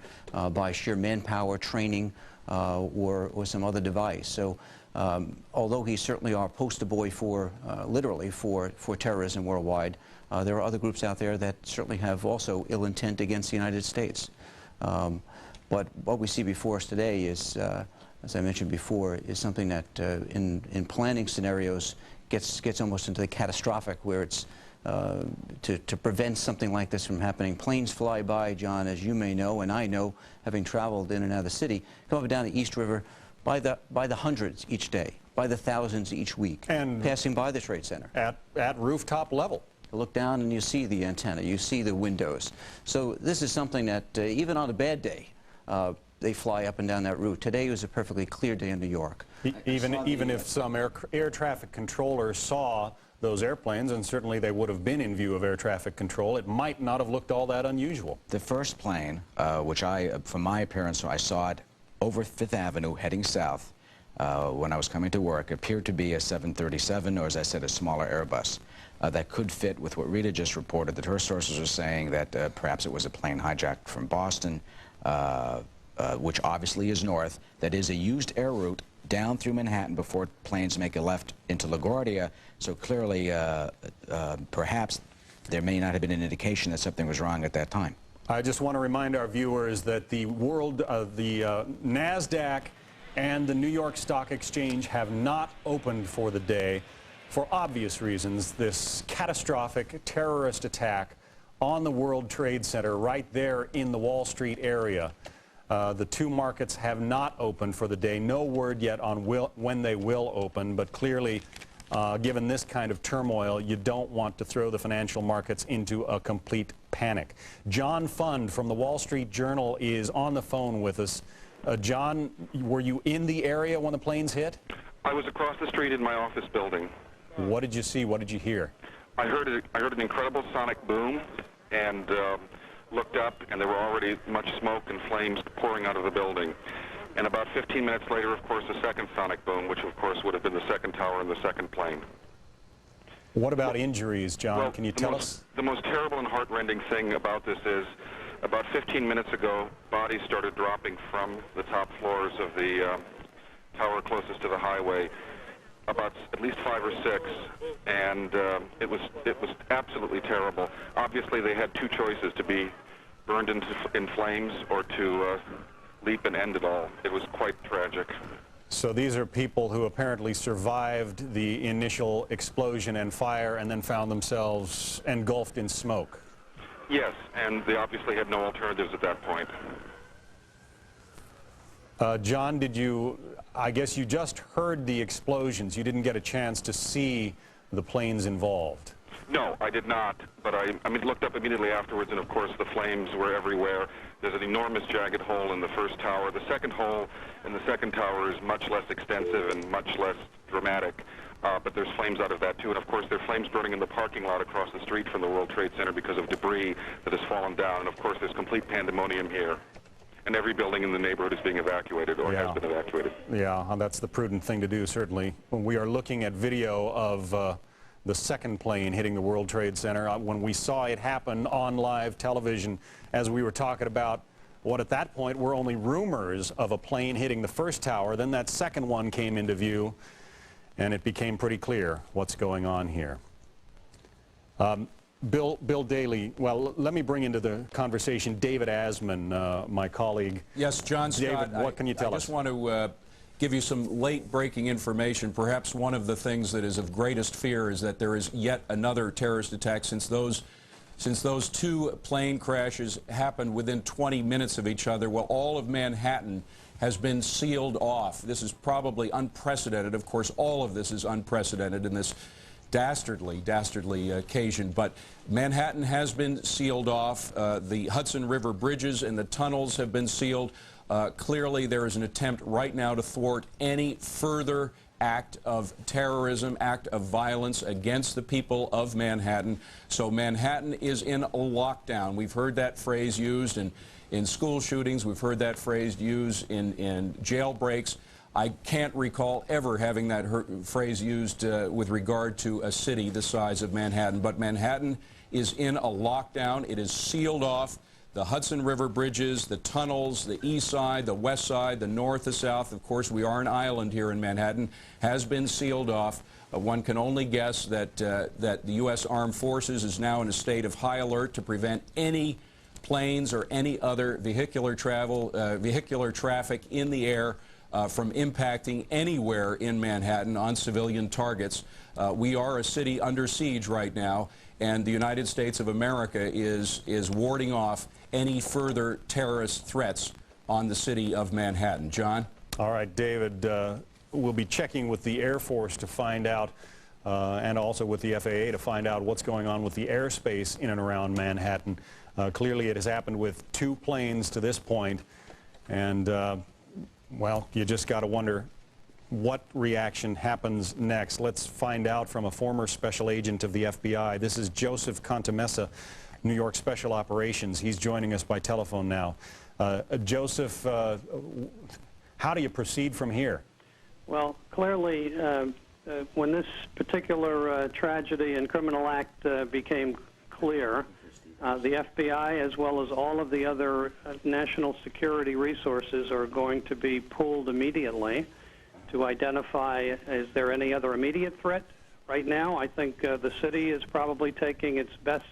by sheer manpower, training, or some other device. So although he's certainly our poster boy literally for terrorism worldwide, there are other groups out there that certainly have also ill intent against the United States. But what we see before us today is, as I mentioned before, is something that in planning scenarios gets almost into the catastrophic, where it's to prevent something like this from happening. Planes fly by, John, as you may know, and I know, having traveled in and out of the city, come up and down the East River by the hundreds each day, by the thousands each week, and passing by the Trade Center. At rooftop level. You look down and you see the antenna, you see the windows. So this is something that even on a bad day, they fly up and down that route. Today was a perfectly clear day in New York. Even if some air traffic controllers saw those airplanes, and certainly they would have been in view of air traffic control, it might not have looked all that unusual. The first plane, which from my appearance, I saw it over Fifth Avenue heading south when I was coming to work, appeared to be a 737, or as I said, a smaller Airbus. That could fit with what Rita just reported, that her sources are saying that perhaps it was a plane hijacked from Boston, which obviously is north, that is a used air route down through Manhattan before planes make a left into LaGuardia. So clearly, perhaps there may not have been an indication that something was wrong at that time. I just want to remind our viewers that the NASDAQ and the New York Stock Exchange have not opened for the day for obvious reasons. This catastrophic terrorist attack on the World Trade Center right there in the Wall Street area. The two markets have not opened for the day. No word yet on when they will open, but clearly Given this kind of turmoil, you don't want to throw the financial markets into a complete panic. John Fund from the Wall Street Journal is on the phone with us. John, were you in the area when the planes hit? I was across the street in my office building. What did you see? What did you hear? I heard an incredible sonic boom, and looked up, and there were already much smoke and flames pouring out of the building. And about 15 minutes later, of course, a second sonic boom, which of course would have been the second tower and the second plane. What about injuries, John? Well, can you tell us? The most terrible and heartrending thing about this is, about 15 minutes ago, bodies started dropping from the top floors of the tower closest to the highway, about at least 5 or 6, and it was absolutely terrible. Obviously, they had two choices: to be burned in flames or to leap and end it all. It was quite tragic. So these are people who apparently survived the initial explosion and fire and then found themselves engulfed in smoke. Yes, and they obviously had no alternatives at that point. John, I guess you just heard the explosions. You didn't get a chance to see the planes involved. No, I did not, but I looked up immediately afterwards, and of course the flames were everywhere. There's an enormous jagged hole in the first tower. The second hole in the second tower is much less extensive and much less dramatic, but there's flames out of that too. And of course there are flames burning in the parking lot across the street from the World Trade Center because of debris that has fallen down. And of course there's complete pandemonium here. And every building in the neighborhood is being evacuated or has been evacuated. Yeah, that's the prudent thing to do, certainly. When we are looking at video of the second plane hitting the World Trade Center, when we saw it happen on live television, as we were talking about what at that point were only rumors of a plane hitting the first tower, then that second one came into view, and it became pretty clear what's going on here. Bill Daly, well, let me bring into the conversation David Asman, my colleague. Yes, John Scott, David, what can you tell us? I just want to give you some late-breaking information. Perhaps one of the things that is of greatest fear is that there is yet another terrorist attack since those two plane crashes happened within 20 minutes of each other. Well, all of Manhattan has been sealed off. This is probably unprecedented. Of course, all of this is unprecedented in this dastardly occasion, but Manhattan has been sealed off. The Hudson River bridges and the tunnels have been sealed. Clearly, there is an attempt right now to thwart any further act of terrorism, act of violence against the people of Manhattan. So Manhattan is in a lockdown. We've heard that phrase used in school shootings. We've heard that phrase used in jailbreaks. I can't recall ever having that phrase used with regard to a city the size of Manhattan. But Manhattan is in a lockdown. It is sealed off. The Hudson River bridges, the tunnels, the east side, the west side, the north, the south. Of course, we are an island here in Manhattan, has been sealed off. One can only guess that the U.S. Armed Forces is now in a state of high alert to prevent any planes or any other vehicular traffic in the air from impacting anywhere in Manhattan on civilian targets. We are a city under siege right now, and the United States of America is warding off any further terrorist threats on the city of Manhattan. John? All right, David, we'll be checking with the Air Force to find out, and also with the FAA to find out what's going on with the airspace in and around Manhattan. Clearly, it has happened with 2 planes to this point, and well, you just got to wonder what reaction happens next. Let's find out from a former special agent of the FBI. This is Joseph Contamessa, New York Special Operations. He's joining us by telephone now. Joseph, how do you proceed from here? Well, clearly, when this particular tragedy and criminal act became clear, the FBI, as well as all of the other national security resources, are going to be pulled immediately to identify, is there any other immediate threat? Right now, I think the city is probably taking its best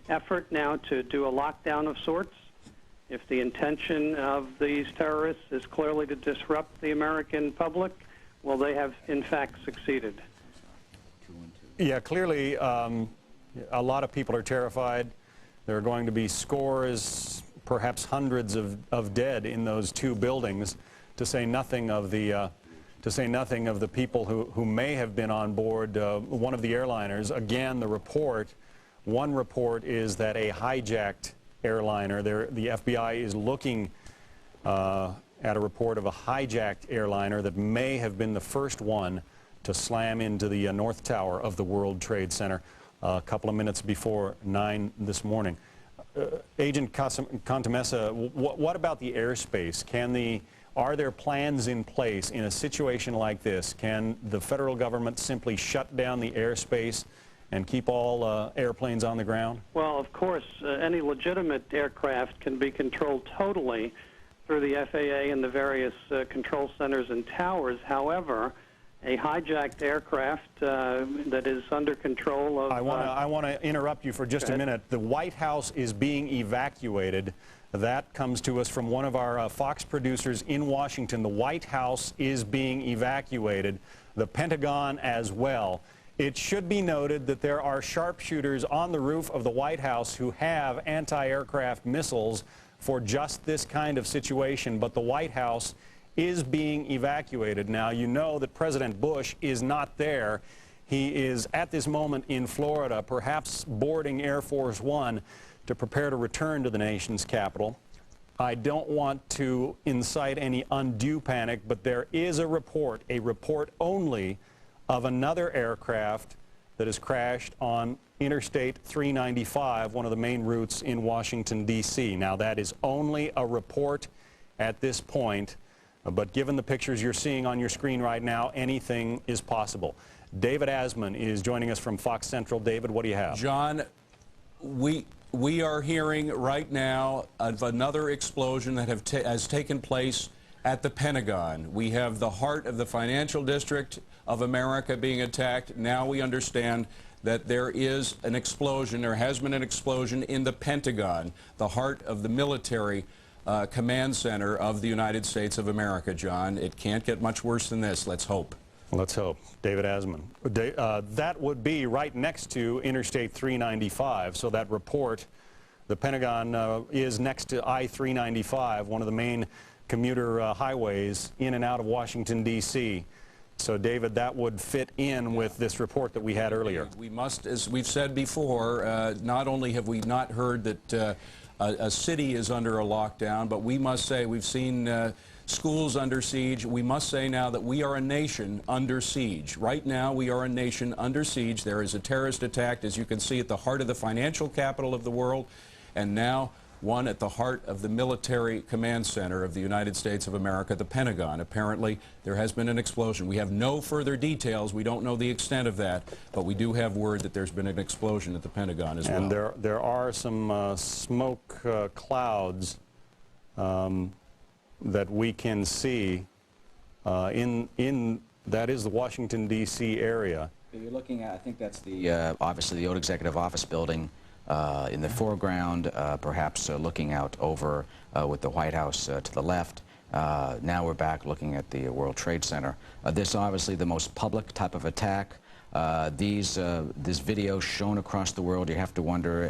effort now to do a lockdown of sorts. If the intention of these terrorists is clearly to disrupt the American public, well, they have, in fact, succeeded. Yeah, clearly, a lot of people are terrified. There are going to be scores, perhaps hundreds of dead in those 2 buildings, to say nothing of the to say nothing of the people who may have been on board one of the airliners. Again, one report is that a hijacked airliner, the FBI is looking at a report of a hijacked airliner that may have been the first one to slam into the North Tower of the World Trade Center a couple of minutes before 9 this morning. Agent Cantamessa, what about the airspace? Are there plans in place in a situation like this? Can the federal government simply shut down the airspace and keep all airplanes on the ground? Well, of course, any legitimate aircraft can be controlled totally through the FAA and the various control centers and towers. However, a hijacked aircraft that is under control of... I want to interrupt you for just a minute. The White House is being evacuated. That comes to us from one of our Fox producers in Washington. The White House is being evacuated, the Pentagon as well. It should be noted that there are sharpshooters on the roof of the White House who have anti-aircraft missiles for just this kind of situation, but the White House is being evacuated. Now, you know that President Bush is not there. He is at this moment in Florida, perhaps boarding Air Force One to prepare to return to the nation's capital. I don't want to incite any undue panic, but there is a report only, of another aircraft that has crashed on Interstate 395, one of the main routes in Washington, D.C. Now, that is only a report at this point, but given the pictures you're seeing on your screen right now, anything is possible. David Asman is joining us from Fox Central. David, what do you have? John, we are hearing right now of another explosion that has taken place at the Pentagon. We have the heart of the financial district of America being attacked. Now we understand that there is an explosion, there has been an explosion in the Pentagon, the heart of the military command center of the United States of America, John. It can't get much worse than this. Let's hope. Let's hope. David Asman. That would be right next to Interstate 395, so that report, the Pentagon is next to I-395, one of the main commuter highways in and out of Washington, D.C. So, David, that would fit in with this report that we had earlier. We must, as we've said before, not only have we not heard that a city is under a lockdown, but we must say we've seen schools under siege. We must say now that we are a nation under siege. Right now, we are a nation under siege. There is a terrorist attack, as you can see, at the heart of the financial capital of the world, and now one at the heart of the military command center of the United States of America, the Pentagon. Apparently, there has been an explosion. We have no further details. We don't know the extent of that, but we do have word that there's been an explosion at the Pentagon as well. And there are some smoke clouds that we can see that is the Washington, D.C. area. You're looking at, I think that's the, obviously the old Executive Office building in the foreground, perhaps looking out over with the White House to the left. Now we're back looking at the World Trade Center. This obviously the most public type of attack. This video shown across the world, you have to wonder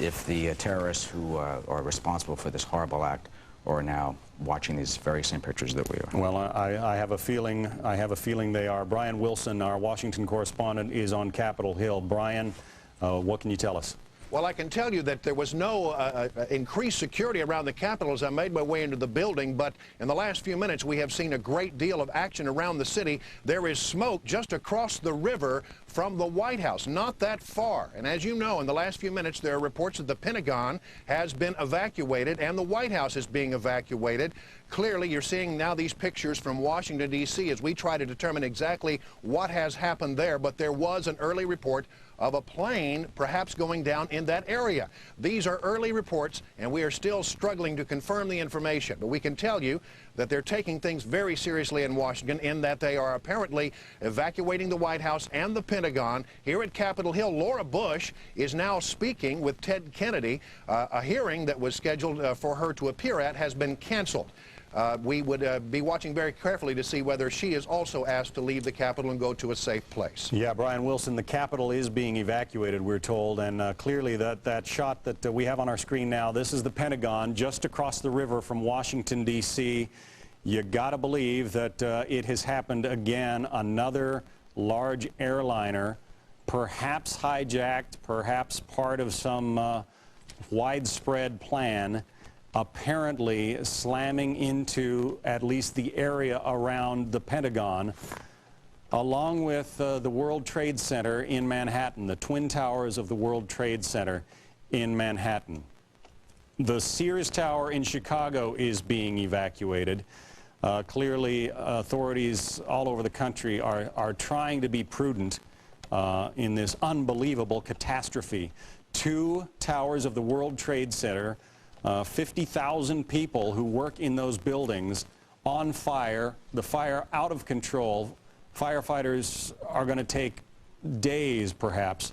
if the terrorists who are responsible for this horrible act are now watching these very same pictures that we are. Well, I have a feeling they are. Brian Wilson, our Washington correspondent, is on Capitol Hill. Brian, what can you tell us? Well, I can tell you that there was no increased security around the Capitol as I made my way into the building, but in the last few minutes we have seen a great deal of action around the city. There is smoke just across the river from the White House, not that far. And as you know, in the last few minutes there are reports that the Pentagon has been evacuated and the White House is being evacuated. Clearly, you're seeing now these pictures from Washington, D.C. as we try to determine exactly what has happened there, but there was an early report of a plane perhaps going down in that area. These are early reports, and we are still struggling to confirm the information. But we can tell you that they're taking things very seriously in Washington in that they are apparently evacuating the White House and the Pentagon. Here at Capitol Hill, Laura Bush is now speaking with Ted Kennedy. A hearing that was scheduled for her to appear at has been canceled. We would be watching very carefully to see whether she is also asked to leave the Capitol and go to a safe place. Yeah, Brian Wilson, the Capitol is being evacuated, we're told, and clearly that shot that we have on our screen now, this is the Pentagon just across the river from Washington, D.C. You got to believe that it has happened again. Another large airliner, perhaps hijacked, perhaps part of some widespread plan, apparently slamming into at least the area around the Pentagon, along with the World Trade Center in Manhattan, the Twin Towers of the World Trade Center in Manhattan. The Sears Tower in Chicago is being evacuated. Clearly, authorities all over the country are trying to be prudent in this unbelievable catastrophe. 2 towers of the World Trade Center, 50,000 people who work in those buildings on fire, the fire out of control. Firefighters are going to take days, perhaps,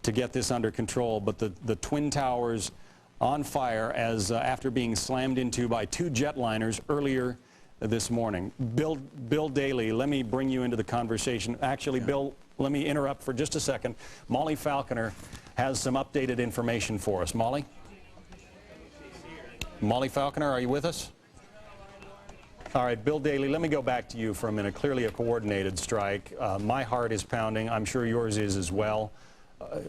to get this under control, but the Twin Towers on fire as after being slammed into by 2 jetliners earlier this morning. Bill Daly, let me bring you into the conversation. Actually, Bill, let me interrupt for just a second. Molly Falconer has some updated information for us. Molly? Molly Falconer, are you with us? All right, Bill Daly, let me go back to you for a minute. Clearly a coordinated strike. My heart is pounding. I'm sure yours is as well.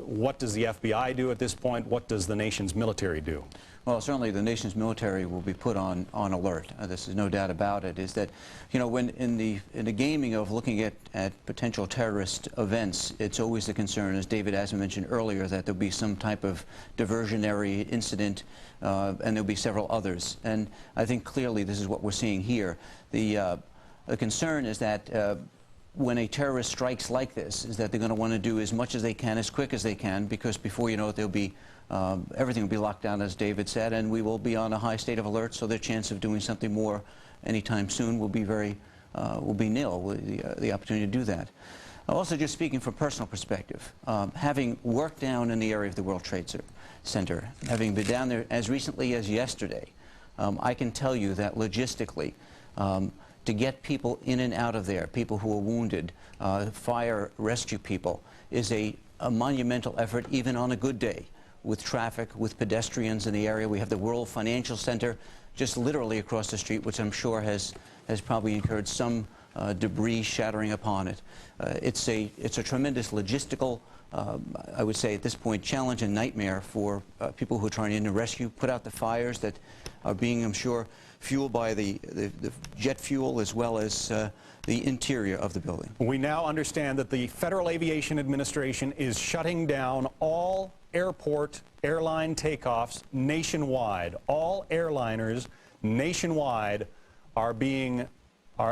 What does the FBI do at this point? What does the nation's military do? Well, certainly the nation's military will be put on alert. This is no doubt about it. Is that, you know, when in the gaming of looking at potential terrorist events, it's always the concern, as David Asman mentioned earlier, that there'll be some type of diversionary incident, and there'll be several others. And I think clearly this is what we're seeing here. The concern is that when a terrorist strikes like this, is that they're going to want to do as much as they can, as quick as they can, because before you know it, there'll be everything will be locked down, as David said, and we will be on a high state of alert, so their chance of doing something more anytime soon will be will be nil, the opportunity to do that. Also, just speaking from personal perspective, having worked down in the area of the World Trade Center, having been down there as recently as yesterday, I can tell you that logistically, to get people in and out of there, people who are wounded, fire rescue people, is a monumental effort even on a good day, with traffic, with pedestrians in the area. We have the World Financial Center just literally across the street, which I'm sure has probably incurred some debris shattering upon it. It's a tremendous logistical, I would say at this point, challenge and nightmare for people who are trying to rescue, put out the fires that are being, I'm sure, fueled by the jet fuel as well as the interior of the building. We now understand that the Federal Aviation Administration is shutting down all airline takeoffs nationwide. All airliners nationwide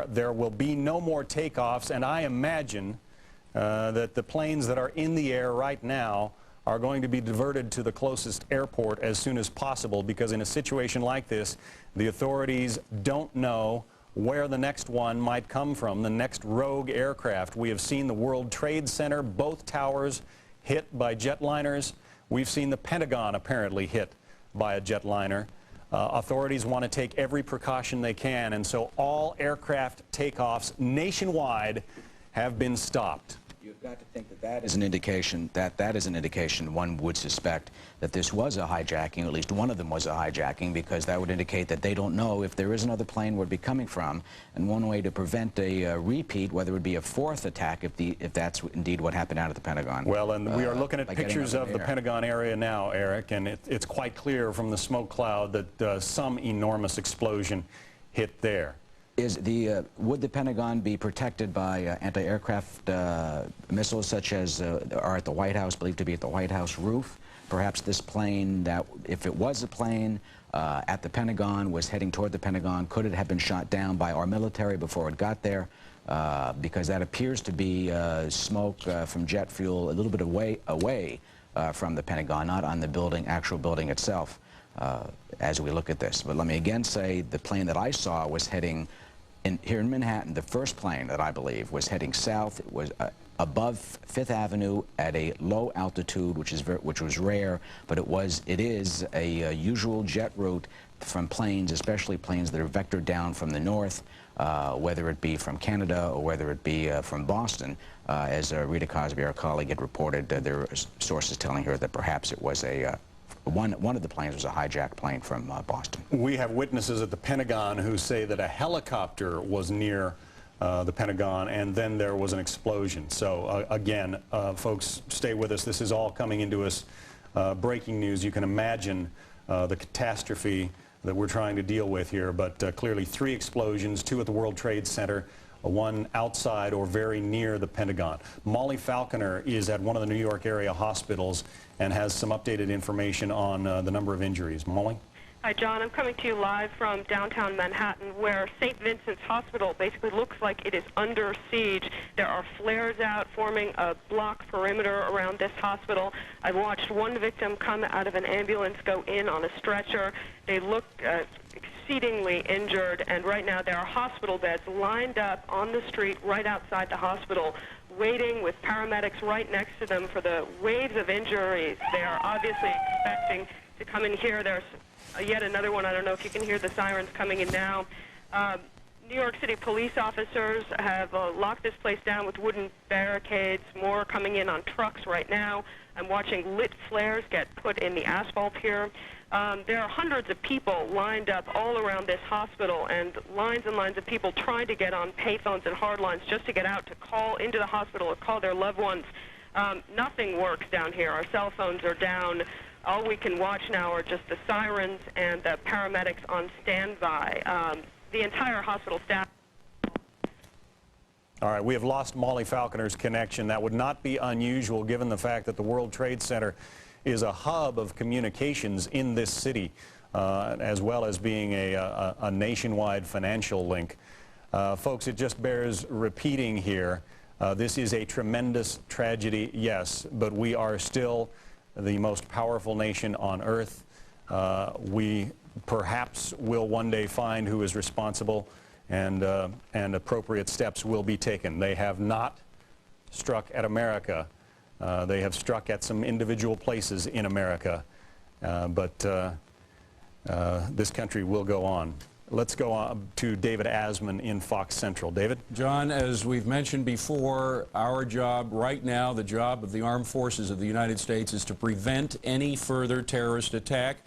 there will be no more takeoffs, and I imagine that the planes that are in the air right now are going to be diverted to the closest airport as soon as possible, because in a situation like this, the authorities don't know where the next one might come from, the next rogue aircraft. We have seen the World Trade Center, both towers hit by jetliners. We've seen the Pentagon apparently hit by a jetliner. Authorities want to take every precaution they can, and so all aircraft takeoffs nationwide have been stopped. You've got to think that that is an indication, one would suspect, that this was a hijacking, or at least one of them was a hijacking, because that would indicate that they don't know if there is another plane where it would be coming from. And one way to prevent a repeat, whether it would be a fourth attack, if that's indeed what happened out at the Pentagon. Well, and we are looking at pictures of the Pentagon area now, Eric, and it's quite clear from the smoke cloud that some enormous explosion hit there. Would the Pentagon be protected by anti-aircraft missiles such as are at the White House, believed to be at the White House roof? Perhaps this plane, that if it was a plane at the Pentagon, was heading toward the Pentagon, could it have been shot down by our military before it got there? Because that appears to be smoke from jet fuel a little bit away from the Pentagon, not on the actual building itself, as we look at this. But let me again say, the plane that I saw was heading here in Manhattan. The first plane that I believe was heading south. It was above Fifth Avenue at a low altitude, which was rare, but it is a usual jet route from planes, especially planes that are vectored down from the north, whether it be from Canada or whether it be from Boston. As Rita Cosby, our colleague, had reported, there are sources telling her that perhaps it was One of the planes was a hijacked plane from Boston. We have witnesses at the Pentagon who say that a helicopter was near the Pentagon, and then there was an explosion. So again, folks, stay with us. This is all coming into us. Breaking news. You can imagine the catastrophe that we're trying to deal with here, but clearly 3 explosions, 2 at the World Trade Center, 1 outside or very near the Pentagon. Molly Falconer is at one of the New York area hospitals and has some updated information on the number of injuries. Molly? Hi, John. I'm coming to you live from downtown Manhattan, where St. Vincent's Hospital basically looks like it is under siege. There are flares out forming a block perimeter around this hospital. I've watched one victim come out of an ambulance, go in on a stretcher. They look exceedingly injured, and right now there are hospital beds lined up on the street right outside the hospital, waiting with paramedics right next to them for the waves of injuries they are obviously expecting to come in here. There's yet another one. I don't know if you can hear the sirens coming in now. New York City police officers have locked this place down with wooden barricades, more coming in on trucks right now. I'm watching lit flares get put in the asphalt here. There are hundreds of people lined up all around this hospital, and lines of people trying to get on payphones and hard lines just to get out to call into the hospital or call their loved ones. Nothing works down here. Our cell phones are down. All we can watch now are just the sirens and the paramedics on standby. The entire hospital staff. All right, we have lost Molly Falconer's connection. That would not be unusual given the fact that the World Trade Center is a hub of communications in this city, as well as being a nationwide financial link. Folks, it just bears repeating here. This is a tremendous tragedy, yes, but we are still the most powerful nation on earth. We perhaps will one day find who is responsible, and appropriate steps will be taken. They have not struck at America. They have struck at some individual places in America, but this country will go on. Let's go on to David Asman in Fox Central. David? John, as we've mentioned before, our job right now, the job of the armed forces of the United States, is to prevent any further terrorist attack.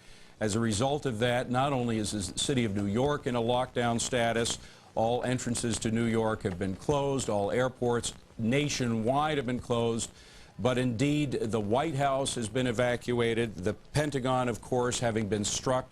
As a result of that, not only is the city of New York in a lockdown status, all entrances to New York have been closed, all airports nationwide have been closed, but indeed the White House has been evacuated, the Pentagon, of course, having been struck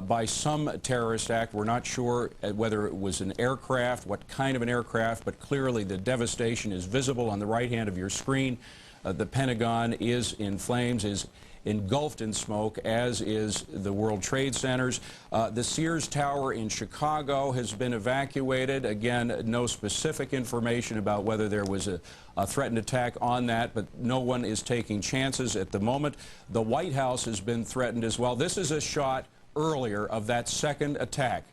by some terrorist act. We're not sure whether it was an aircraft, what kind of an aircraft, but clearly the devastation is visible on the right hand of your screen. The Pentagon is in flames, is engulfed in smoke, as is the World Trade Centers. The Sears Tower in Chicago has been evacuated. Again, no specific information about whether there was a threatened attack on that, but no one is taking chances at the moment. The White House has been threatened as well. This is a shot earlier of that second attack.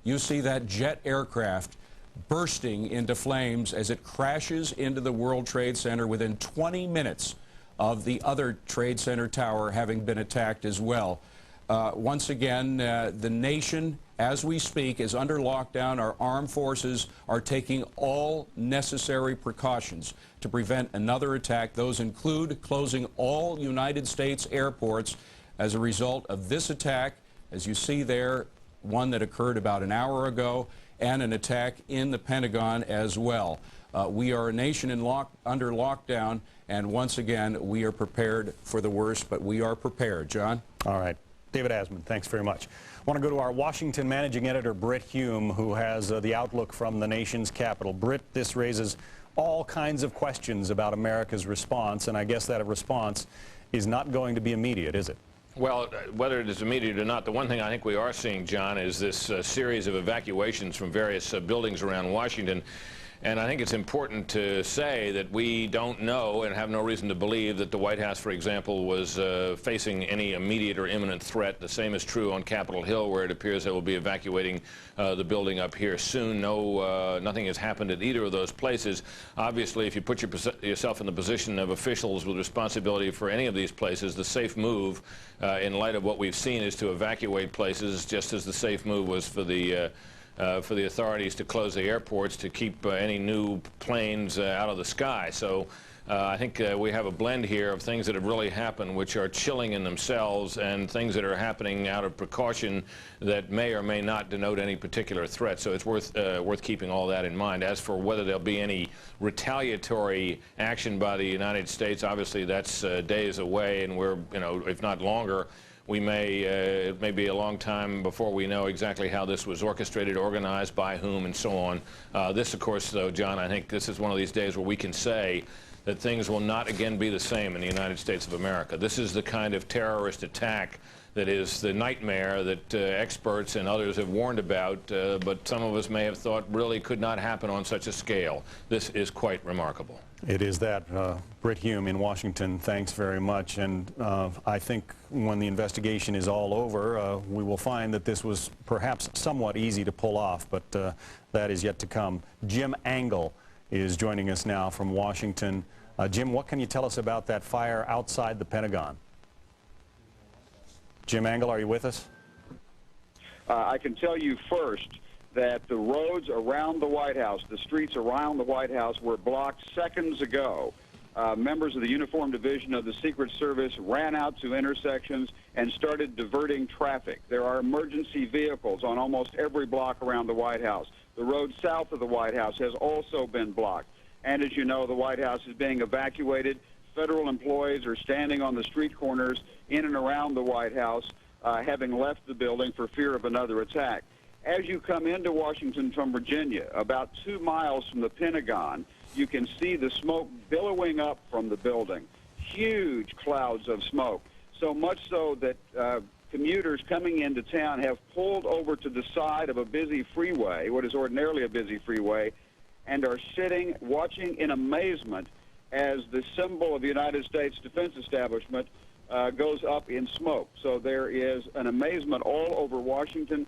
You see that jet aircraft bursting into flames as it crashes into the World Trade Center within 20 minutes of the other Trade Center tower having been attacked as well. Once again, the nation, as we speak, is under lockdown. Our armed forces are taking all necessary precautions to prevent another attack. Those include closing all United States airports as a result of this attack. As you see there, one that occurred about an hour ago, and an attack in the Pentagon as well. We are a nation under lockdown, and once again, we are prepared for the worst, but we are prepared. John? All right. David Asman, thanks very much. I want to go to our Washington managing editor, Britt Hume, who has the outlook from the nation's capital. Britt, this raises all kinds of questions about America's response, and I guess that response is not going to be immediate, is it? Well, whether it is immediate or not, the one thing I think we are seeing, John, is this series of evacuations from various buildings around Washington. And I think it's important to say that we don't know and have no reason to believe that the White House, for example, was facing any immediate or imminent threat. The same is true on Capitol Hill, where it appears they will be evacuating the building up here soon. Nothing has happened at either of those places. Obviously, if you put yourself in the position of officials with responsibility for any of these places, the safe move, in light of what we've seen, is to evacuate places, just as the safe move was for the authorities to close the airports to keep any new planes out of the sky. So I think we have a blend here of things that have really happened, which are chilling in themselves, and things that are happening out of precaution that may or may not denote any particular threat. So it's worth keeping all that in mind. As for whether there'll be any retaliatory action by the United States, obviously that's days away, and we're, if not longer, we it may be a long time before we know exactly how this was orchestrated, organized, by whom, and so on. This, of course, though, John, I think this is one of these days where we can say that things will not again be the same in the United States of America. This is the kind of terrorist attack that is the nightmare that experts and others have warned about, but some of us may have thought really could not happen on such a scale. This is quite remarkable. It is that. Britt Hume in Washington, thanks very much. And I think when the investigation is all over, we will find that this was perhaps somewhat easy to pull off, but that is yet to come. Jim Angle is joining us now from Washington. Jim, what can you tell us about that fire outside the Pentagon? Jim Angle, are you with us? I can tell you first that the roads around the White House, the streets around the White House, were blocked seconds ago. Members of the Uniformed Division of the Secret Service ran out to intersections and started diverting traffic. There are emergency vehicles on almost every block around the White House. The road south of the White House has also been blocked. And as you know, the White House is being evacuated. Federal employees are standing on the street corners in and around the White House, having left the building for fear of another attack. As you come into Washington from Virginia, about 2 miles from the Pentagon, you can see the smoke billowing up from the building. Huge clouds of smoke. So much so that commuters coming into town have pulled over to the side of a busy freeway, what is ordinarily a busy freeway, and are sitting, watching in amazement as the symbol of the United States Defense Establishment goes up in smoke. So there is an amazement all over Washington.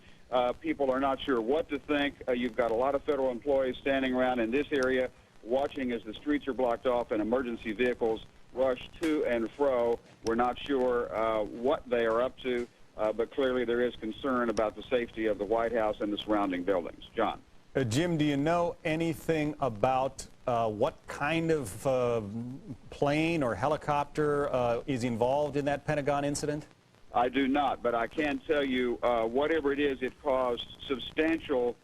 People are not sure what to think. You've got a lot of federal employees standing around in this area watching as the streets are blocked off and emergency vehicles rush to and fro. We're not sure what they are up to, but clearly there is concern about the safety of the White House and the surrounding buildings. John. Jim, do you know anything about what kind of plane or helicopter is involved in that Pentagon incident? I do not, but I can tell you whatever it is, it caused substantial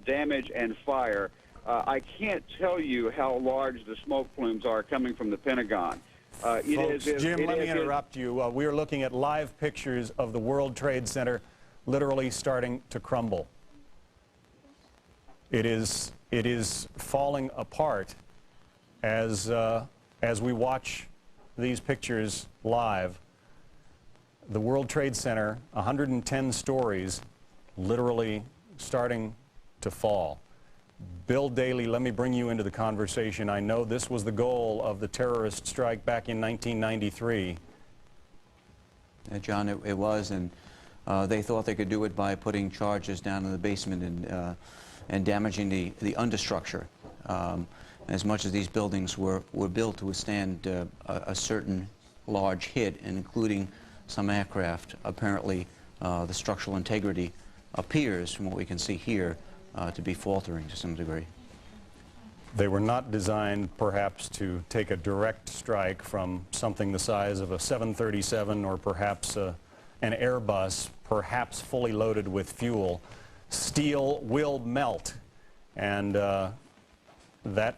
damage and fire. I can't tell you how large the smoke plumes are coming from the Pentagon. Folks, Jim, let me interrupt you. We are looking at live pictures of the World Trade Center literally starting to crumble. It is falling apart as we watch these pictures live. The World Trade Center, 110 stories, literally starting to fall. Bill Daley, let me bring you into the conversation. I know this was the goal of the terrorist strike back in 1993. John, it was, and they thought they could do it by putting charges down in the basement and damaging the understructure. As much as these buildings were built to withstand a certain large hit, including some aircraft, apparently the structural integrity appears, from what we can see here, to be faltering to some degree. They were not designed, perhaps, to take a direct strike from something the size of a 737 or perhaps an Airbus, perhaps fully loaded with fuel. Steel will melt, and that.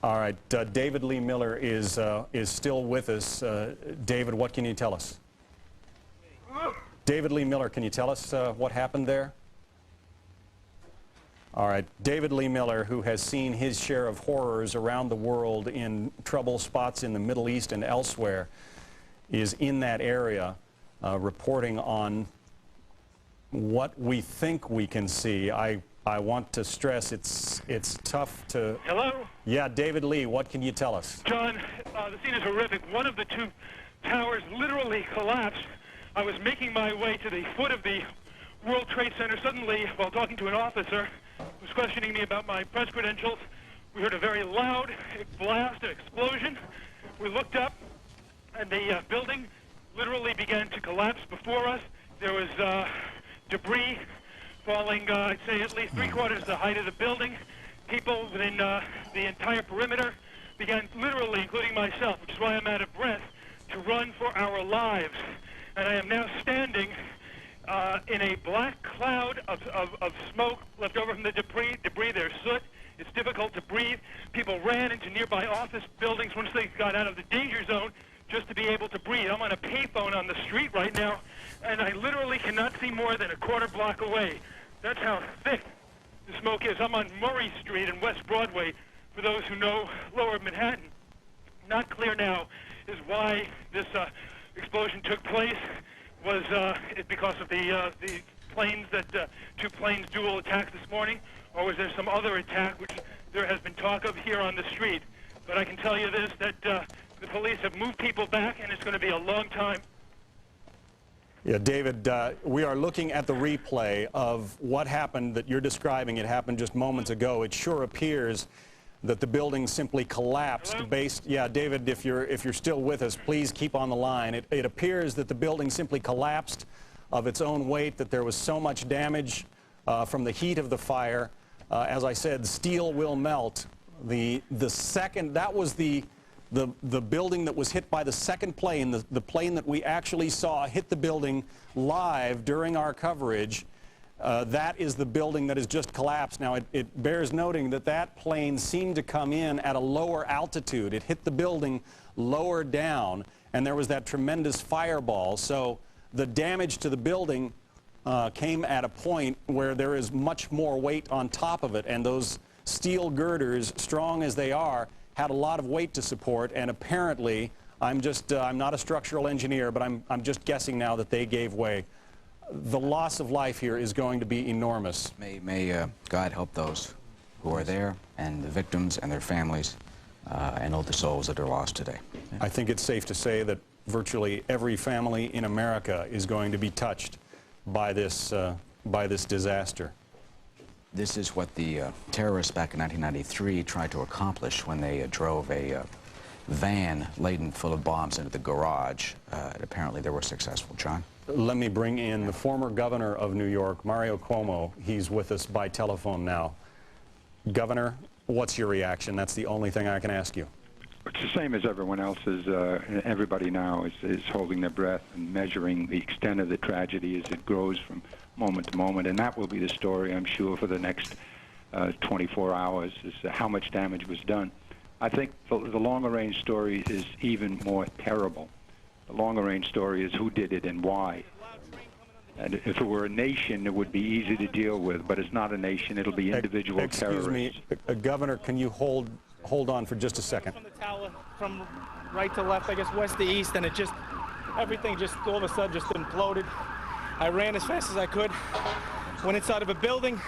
All right, David Lee Miller is still with us. David, what can you tell us? David Lee Miller, can you tell us what happened there? All right, David Lee Miller, who has seen his share of horrors around the world in trouble spots in the Middle East and elsewhere, is in that area reporting on what we think we can see. I want to stress it's tough to... Hello? Yeah, David Lee, what can you tell us? John, the scene is horrific. One of the two towers literally collapsed. I was making my way to the foot of the World Trade Center. Suddenly, while talking to an officer who was questioning me about my press credentials, we heard a very loud blast, an explosion. We looked up, and the building literally began to collapse before us. There was debris falling, I'd say, at least 3/4 the height of the building. People within the entire perimeter began literally, including myself, which is why I'm out of breath, to run for our lives. And I am now standing in a black cloud of smoke left over from the debris. There's soot. It's difficult to breathe. People ran into nearby office buildings once they got out of the danger zone just to be able to breathe. I'm on a payphone on the street right now, and I literally cannot see more than a quarter block away. That's how thick the smoke is. I'm on Murray Street and West Broadway, for those who know Lower Manhattan. Not clear now is why this explosion took place. Was it because of the planes that two planes dual attacked this morning, or was there some other attack which there has been talk of here on the street? But I can tell you this, that the police have moved people back, and it's going to be a long time. Yeah, David, we are looking at the replay of what happened that you're describing. It happened just moments ago. It sure appears that the building simply collapsed. Yeah, David, if you're still with us, please keep on the line. It appears that the building simply collapsed of its own weight, that there was so much damage from the heat of the fire. As I said, steel will melt. The second, that was the building that was hit by the second plane, the plane that we actually saw hit the building live during our coverage. That is the building that has just collapsed. Now, it bears noting that that plane seemed to come in at a lower altitude. It hit the building lower down, and there was that tremendous fireball. So the damage to the building came at a point where there is much more weight on top of it, and those steel girders, strong as they are, had a lot of weight to support, and apparently, I'm not a structural engineer, but I'm just guessing now that they gave way. The loss of life here is going to be enormous. May God help those who are there, and the victims and their families, and all the souls that are lost today. I think it's safe to say that virtually every family in America is going to be touched by this disaster. This is what the terrorists back in 1993 tried to accomplish when they drove a van laden full of bombs into the garage. Apparently they were successful. John? Let me bring in the former governor of New York, Mario Cuomo. He's with us by telephone now. Governor, what's your reaction? That's the only thing I can ask you. It's the same as everyone else's. Everybody now is holding their breath and measuring the extent of the tragedy as it grows from moment to moment, and that will be the story, I'm sure, for the next 24 hours, is how much damage was done. I think the longer-range story is even more terrible. The longer-range story is who did it and why. And if it were a nation, it would be easy to deal with, but it's not a nation. It'll be individual terrorists. Excuse me, Governor, can you hold on for just a second? From the tower, from right to left, I guess west to east, and everything just all of a sudden just imploded. I ran as fast as I could, went inside of a building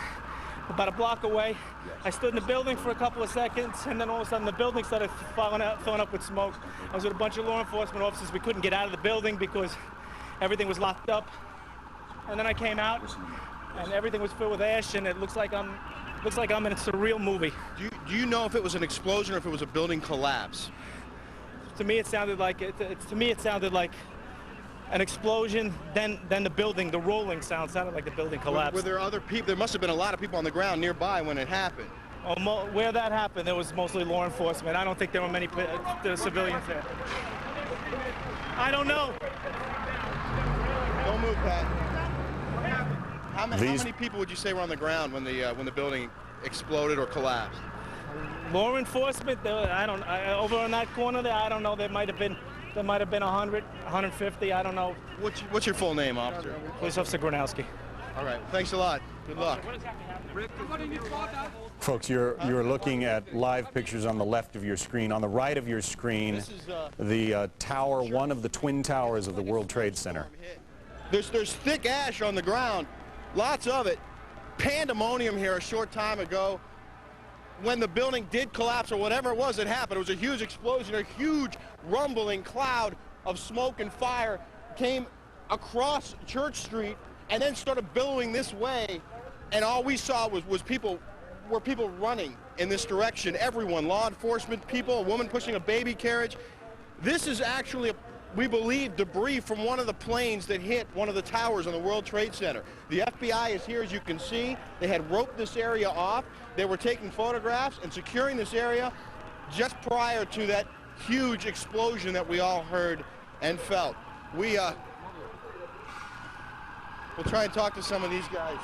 about a block away. I stood in the building for a couple of seconds, and then all of a sudden the building started filling up with smoke. I was with a bunch of law enforcement officers. We couldn't get out of the building because everything was locked up. And then I came out, and everything was filled with ash, and it looks like I'm in a surreal movie. Do you know if it was an explosion or if it was a building collapse? To me, it sounded like an explosion, then the building, the rolling sound sounded like the building collapsed. Were there other people? There must have been a lot of people on the ground nearby when it happened. Where that happened, there was mostly law enforcement. I don't think there were many civilians there. I don't know. Don't move, Pat. How many people would you say were on the ground when the building exploded or collapsed? Law enforcement, over on that corner there, I don't know. There might have been 100, 150, I don't know. What's your full name, officer? Police Officer Gronowski. All right, thanks a lot. Good luck. Folks, you're looking at live pictures on the left of your screen. On the right of your screen, the tower, one of the twin towers of the World Trade Center. There's thick ash on the ground, lots of it. Pandemonium here a short time ago. When the building did collapse or whatever it was that happened, it was a huge explosion, a huge rumbling cloud of smoke and fire came across Church Street and then started billowing this way, and all we saw was people running in this direction. Everyone, law enforcement people, a woman pushing a baby carriage. This is actually, we believe, debris from one of the planes that hit one of the towers on the World Trade Center. The FBI is here, as you can see. They had roped this area off. They were taking photographs and securing this area. just prior to that huge explosion that we all heard and felt. We'll try and talk to some of these guys.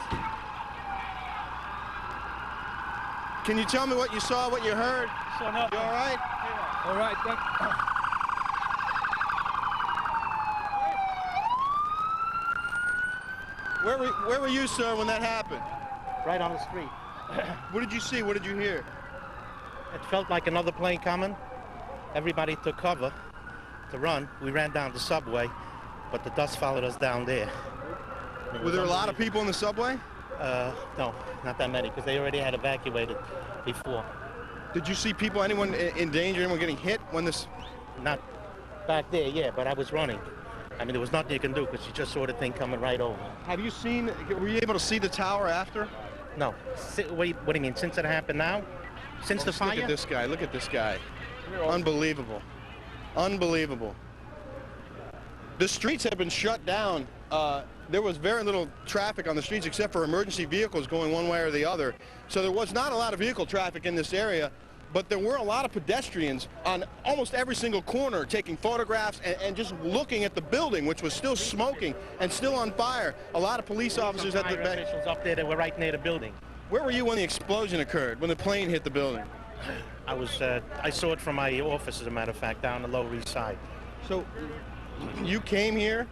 Can you tell me what you saw, what you heard? You all right? Yeah. All right, thank Where were you, sir, when that happened? Right on the street. What did you see? What did you hear? It felt like another plane coming. Everybody took cover to run. We ran down the subway, but the dust followed us down there. Were there a lot of people in the subway? No, not that many, because they already had evacuated before. Did you see people, anyone in danger, anyone getting hit when this? Not back there, yeah, but I was running. I mean, there was nothing you can do because you just saw the thing coming right over. Have you seen, were you able to see the tower after? No. What do you mean, since it happened now? Since the fire? Look at this guy, look at this guy. Unbelievable. Unbelievable. The streets have been shut down. There was very little traffic on the streets except for emergency vehicles going one way or the other. So there was not a lot of vehicle traffic in this area, but there were a lot of pedestrians on almost every single corner taking photographs and just looking at the building, which was still smoking and still on fire. A lot of police officers at the back. Officials up there that were right near the building. Where were you when the explosion occurred, when the plane hit the building? I saw it from my office, as a matter of fact, down the Lower East Side. So you came here?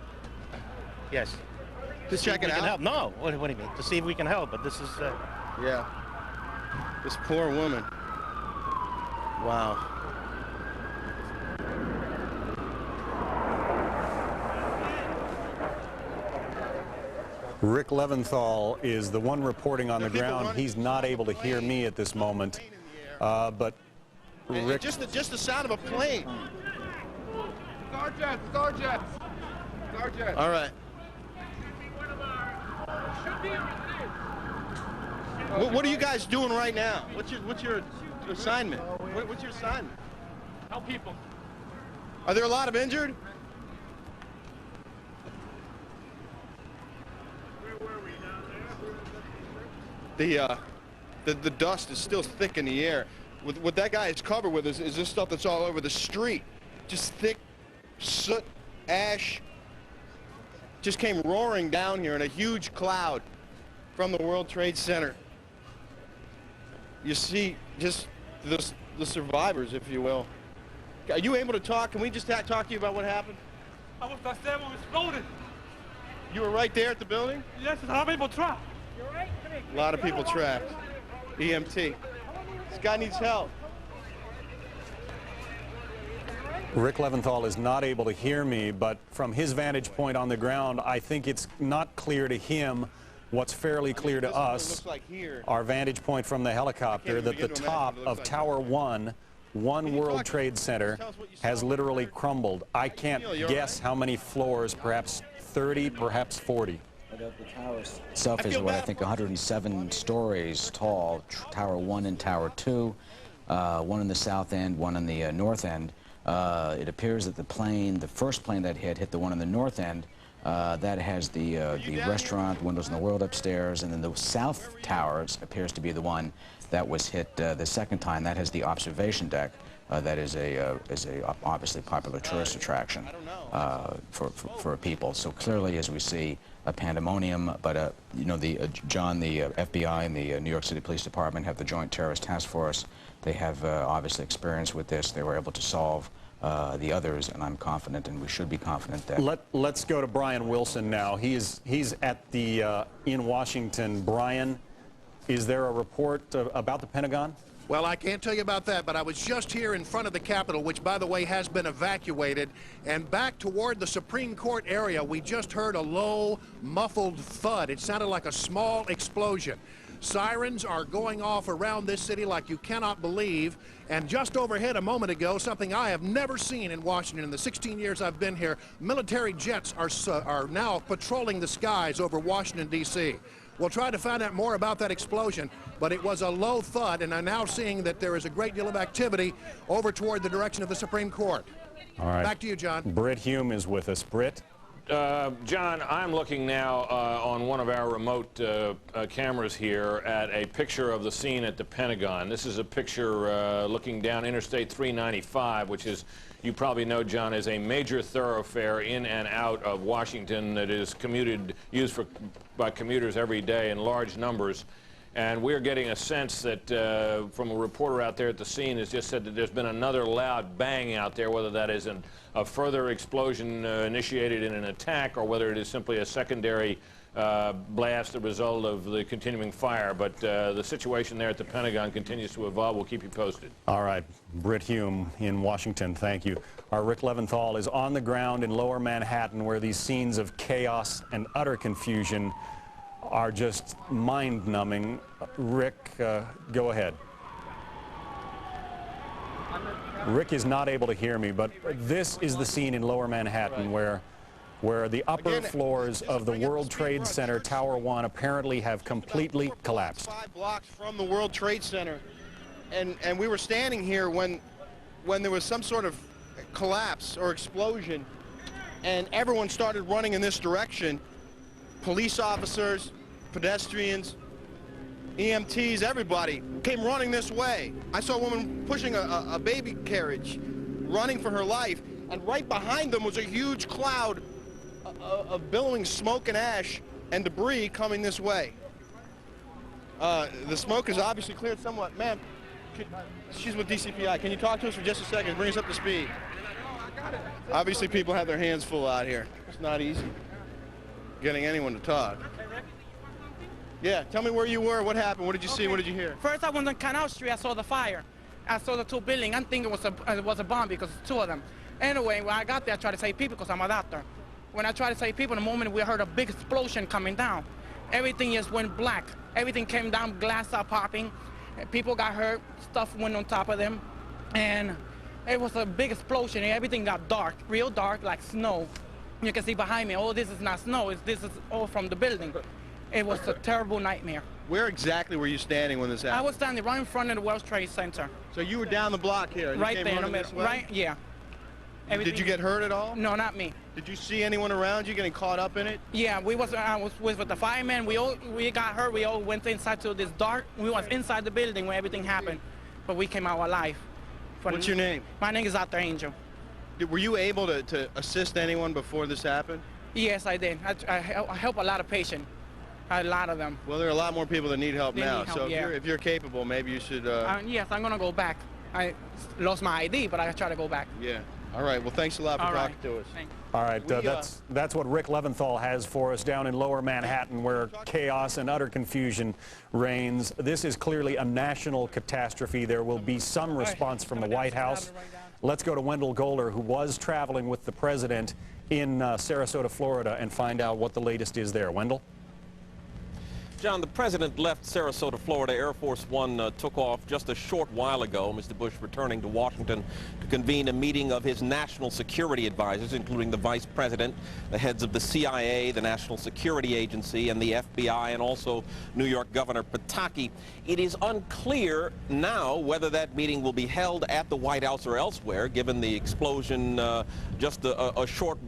Yes. To check it out? Help. No, what do you mean? To see if we can help, but this is... Yeah. This poor woman. Wow. Rick Leventhal is the one reporting on the ground. He's not able to hear me at this moment, but Rick... Just the sound of a plane. Starjets. All right. What are you guys doing right now? What's your assignment? What's your assignment? Help people. Are there a lot of injured? The dust is still thick in the air. What that guy is covered with is this stuff that's all over the street. Just thick soot, ash. Just came roaring down here in a huge cloud from the World Trade Center. You see just the survivors, if you will. Are you able to talk? Can we just talk to you about what happened? I was there when it exploded. You were right there at the building? Yes, a lot of people trapped. A lot of people trapped. EMT. This guy needs help. Rick Leventhal is not able to hear me, but from his vantage point on the ground, I think it's not clear to him what's fairly clear to us, our vantage point from the helicopter, that the top of Tower 1, One World Trade Center, has literally crumbled. I can't guess how many floors, perhaps 30, perhaps 40. The tower itself is, what I think, 107 stories tall. Tower 1 and Tower 2, one in the south end, one in the north end. It appears that the first plane that hit the one in the north end, that has the restaurant, Windows in the World upstairs, and then the south towers appears to be the one that was hit the second time. That has the observation deck. That is a obviously popular tourist attraction for people. So clearly, as we see, a pandemonium. But you know, John, the FBI and the New York City Police Department have the Joint Terrorist Task Force. They have obviously experience with this. They were able to solve the others, and I'm confident, and we should be confident that. Let's go to Brian Wilson now. He's at the in Washington. Brian, is there a report about the Pentagon? Well, I can't tell you about that, but I was just here in front of the Capitol, which, by the way, has been evacuated, and back toward the Supreme Court area, we just heard a low, muffled thud. It sounded like a small explosion. Sirens are going off around this city like you cannot believe, and just overhead a moment ago, something I have never seen in Washington in the 16 years I've been here, military jets are now patrolling the skies over Washington, D.C. We'll try to find out more about that explosion, but it was a low thud, and I'm now seeing that there is a great deal of activity over toward the direction of the Supreme Court. All right. Back to you, John. Britt Hume is with us. Britt? John, I'm looking now on one of our remote cameras here at a picture of the scene at the Pentagon. This is a picture looking down Interstate 395, which is, you probably know, John, is a major thoroughfare in and out of Washington that is used by commuters every day in large numbers. And we're getting a sense that from a reporter out there at the scene has just said that there's been another loud bang out there, whether that is a further explosion initiated in an attack or whether it is simply a secondary blast, a result of the continuing fire. But the situation there at the Pentagon continues to evolve. We'll keep you posted. All right. Britt Hume in Washington, thank you. Our Rick Leventhal is on the ground in Lower Manhattan, where these scenes of chaos and utter confusion are just mind-numbing. Rick, go ahead. Rick is not able to hear me, but this is the scene in Lower Manhattan where the upper floors of the World Trade Center, Tower 1, apparently have completely collapsed. 5 blocks from the World Trade Center, and we were standing here when there was some sort of collapse or explosion, and everyone started running in this direction. Police officers, pedestrians, EMTs, everybody came running this way. I saw a woman pushing a baby carriage, running for her life, and right behind them was a huge cloud of billowing smoke and ash and debris coming this way. The smoke has obviously cleared somewhat. Ma'am, she's with DCPI. Can you talk to us for just a second? Bring us up to speed. Obviously, people have their hands full out here. It's not easy getting anyone to talk. Yeah, tell me where you were, what happened, what did you see, what did you hear? First, I went on Canal Street, I saw the fire. I saw the 2 buildings. I'm thinking it was a bomb because it's 2 of them. Anyway, when I got there, I tried to save people because I'm a doctor. When I tried to save people, the moment we heard a big explosion coming down, everything just went black. Everything came down, glass started popping, people got hurt, stuff went on top of them, and it was a big explosion, and everything got dark, real dark, like snow. You can see behind me, oh, this is not snow, this is all from the building. It was a terrible nightmare. Where exactly were you standing when this happened? I was standing right in front of the World Trade Center. So you were down the block here? And right you came there in the running this middle, way? right? Yeah. Did you get hurt at all? No, not me. Did you see anyone around you getting caught up in it? Yeah, I was with the firemen. We got hurt. We all went inside to this dark. We was inside the building when everything happened, but we came out alive. What's your name? My name is Dr. Angel. Were you able to assist anyone before this happened? Yes, I did. I help a lot of patients. A lot of them. Well, there are a lot more people that need help now. Need help, so yeah. if you're capable, maybe you should... yes, I'm going to go back. I lost my ID, but I try to go back. Yeah. All right. Well, thanks a lot for talking to us. All right, that's what Rick Leventhal has for us down in Lower Manhattan, where chaos and utter confusion reigns. This is clearly a national catastrophe. There will be some response from the White House. Let's go to Wendell Golder, who was traveling with the president in Sarasota, Florida, and find out what the latest is there. Wendell? John, the president left Sarasota, Florida. Air Force One took off just a short while ago. Mr. Bush returning to Washington to convene a meeting of his national security advisors, including the vice president, the heads of the CIA, the National Security Agency, and the FBI, and also New York Governor Pataki. It is unclear now whether that meeting will be held at the White House or elsewhere, given the explosion just a short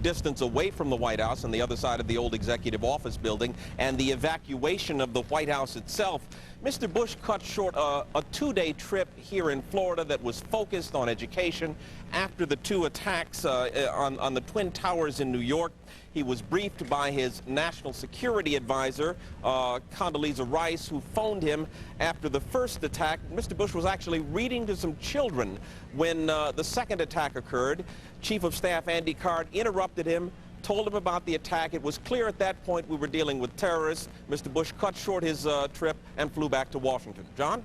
distance away from the White House on the other side of the old executive office building, and the evacuation of the White House itself. Mr. Bush cut short a 2-day trip here in Florida that was focused on education. After the 2 attacks on the Twin Towers in New York, he was briefed by his national security advisor, Condoleezza Rice, who phoned him after the first attack. Mr. Bush was actually reading to some children when the second attack occurred. Chief of Staff Andy Card interrupted him, told him about the attack. It was clear at that point we were dealing with terrorists. Mr. Bush cut short his trip and flew back to Washington. John?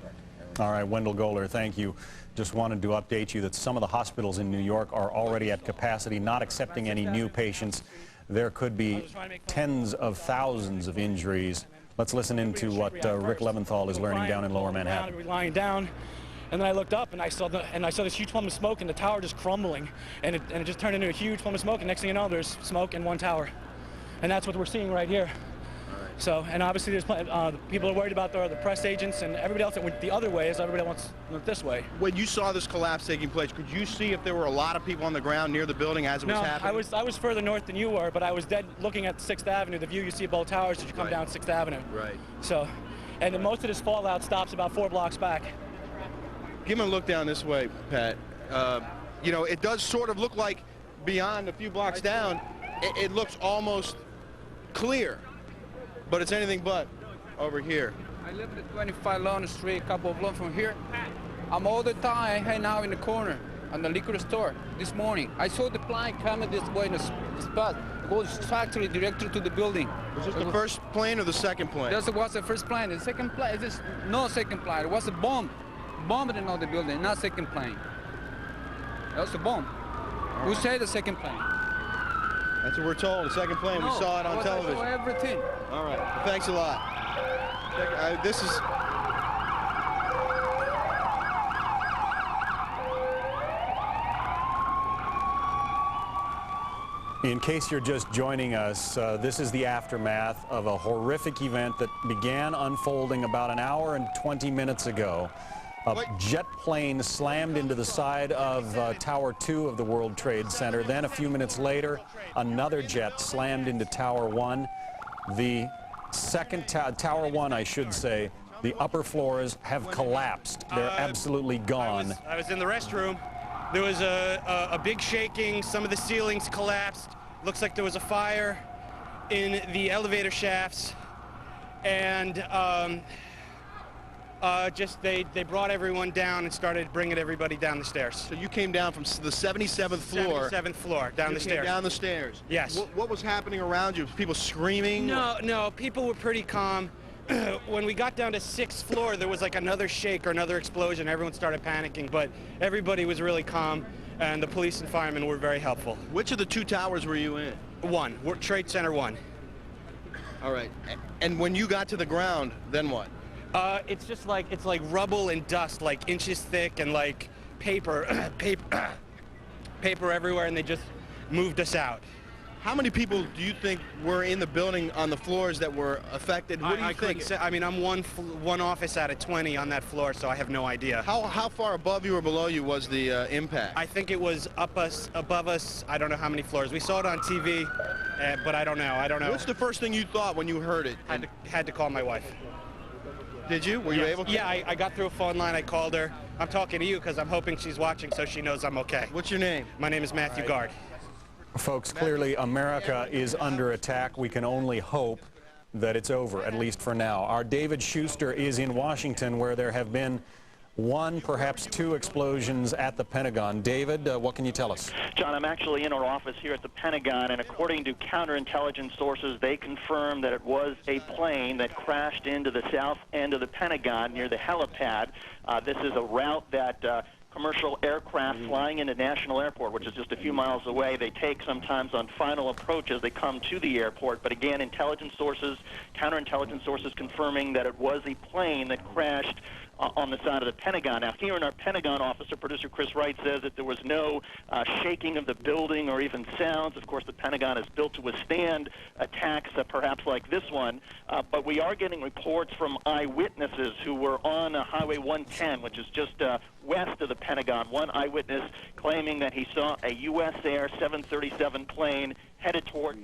All right, Wendell Golder, thank you. Just wanted to update you that some of the hospitals in New York are already at capacity, not accepting any new patients. There could be tens of thousands of injuries. Let's listen into what Rick Leventhal is learning down in Lower Manhattan. We're lying down, and then I looked up and I saw this huge plume of smoke and the tower just crumbling, and it just turned into a huge plume of smoke. And next thing you know, there's smoke in one tower, and that's what we're seeing right here. So, and obviously there's people are worried about the press agents and everybody else that went the other way, as everybody wants to look this way. When you saw this collapse taking place, could you see if there were a lot of people on the ground near the building as it was happening? I was further north than you were, but I was dead looking at 6th Avenue, the view you see of both towers as you come down 6th Avenue. Right. So, and then most of this fallout stops about 4 blocks back. Give him a look down this way, Pat. You know, it does sort of look like beyond a few blocks down, it looks almost clear, but it's anything but over here. I live at 25 Lawrence Street, a couple of blocks from here. I'm all the time hanging out in the corner on the liquor store this morning. I saw the plane coming this way in the spot. It goes factory directly to the building. Was this the first plane or the second plane? This was the first plane. The second plane, this no second plane. It was a bomb. Bombed in the building, not second plane. That was a bomb. Who said the second plane? That's what we're told, the second plane. We saw it on television. I saw everything. All right, well, thanks a lot. This is... In case you're just joining us, this is the aftermath of a horrific event that began unfolding about an hour and 20 minutes ago. A jet plane slammed into the side of Tower 2 of the World Trade Center. Then a few minutes later, another jet slammed into Tower 1. The second Tower 1, I should say, the upper floors have collapsed. They're absolutely gone. I was in the restroom. There was a big shaking. Some of the ceilings collapsed. Looks like there was a fire in the elevator shafts. And they brought everyone down and started bringing everybody down the stairs. So you came down from the 77th floor. 77th floor, down the stairs. Down the stairs. Yes. What was happening around you? People screaming? No, people were pretty calm. When we got down to 6th floor, there was like another shake or another explosion. Everyone started panicking, but everybody was really calm, and the police and firemen were very helpful. Which of the 2 towers were you in? 1, Trade Center 1. All right. And when you got to the ground, then what? It's just like, it's like rubble and dust, like inches thick, and like paper everywhere, and they just moved us out. How many people do you think were in the building on the floors that were affected? What do you think? I mean, I'm one office out of 20 on that floor, so I have no idea. How far above you or below you was the impact? I think it was above us. I don't know how many floors. We saw it on TV, but I don't know. What's the first thing you thought when you heard it? Had to call my wife. Did you? Were you able to? Yeah, I got through a phone line. I called her. I'm talking to you because I'm hoping she's watching so she knows I'm okay. What's your name? My name is Matthew Guard. Folks, clearly America is under attack. We can only hope that it's over, at least for now. Our David Schuster is in Washington, where there have been 1, perhaps 2 explosions at the Pentagon. David, what can you tell us? John, I'm actually in our office here at the Pentagon, and according to counterintelligence sources, they confirmed that it was a plane that crashed into the south end of the Pentagon near the helipad. This is a route that commercial aircraft flying into National Airport, which is just a few miles away, they take sometimes on final approach as they come to the airport. But again, intelligence sources, counterintelligence sources confirming that it was a plane that crashed on the side of the Pentagon. Now, here in our Pentagon office, our producer Chris Wright says that there was no shaking of the building or even sounds. Of course, the Pentagon is built to withstand attacks perhaps like this one, but we are getting reports from eyewitnesses who were on Highway 110, which is just west of the Pentagon. One eyewitness claiming that he saw a U.S. Air 737 plane headed toward...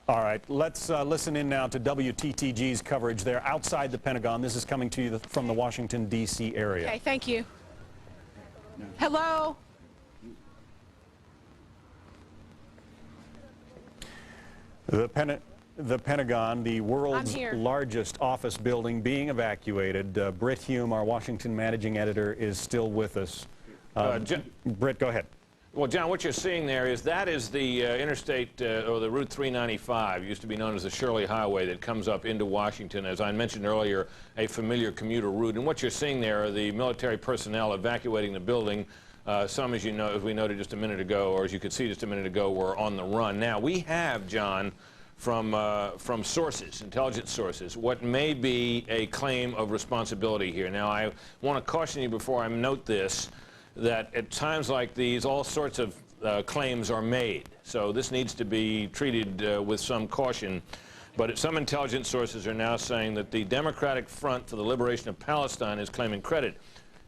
All right, let's listen in now to WTTG's coverage there outside the Pentagon. This is coming to you from the Washington, D.C. area. Okay, thank you. Hello? The Pentagon, the world's largest office building, being evacuated. Britt Hume, our Washington managing editor, is still with us. Britt, go ahead. Well, John, what you're seeing there is that is the interstate, or the Route 395, used to be known as the Shirley Highway, that comes up into Washington, as I mentioned earlier, a familiar commuter route. And what you're seeing there are the military personnel evacuating the building. Some, as you know, as we noted just a minute ago, or as you could see just a minute ago, were on the run. Now, we have, John, from sources, intelligence sources, what may be a claim of responsibility here. Now, I want to caution you before I note this, that at times like these, all sorts of claims are made. So this needs to be treated with some caution. But some intelligence sources are now saying that the Democratic Front for the Liberation of Palestine is claiming credit.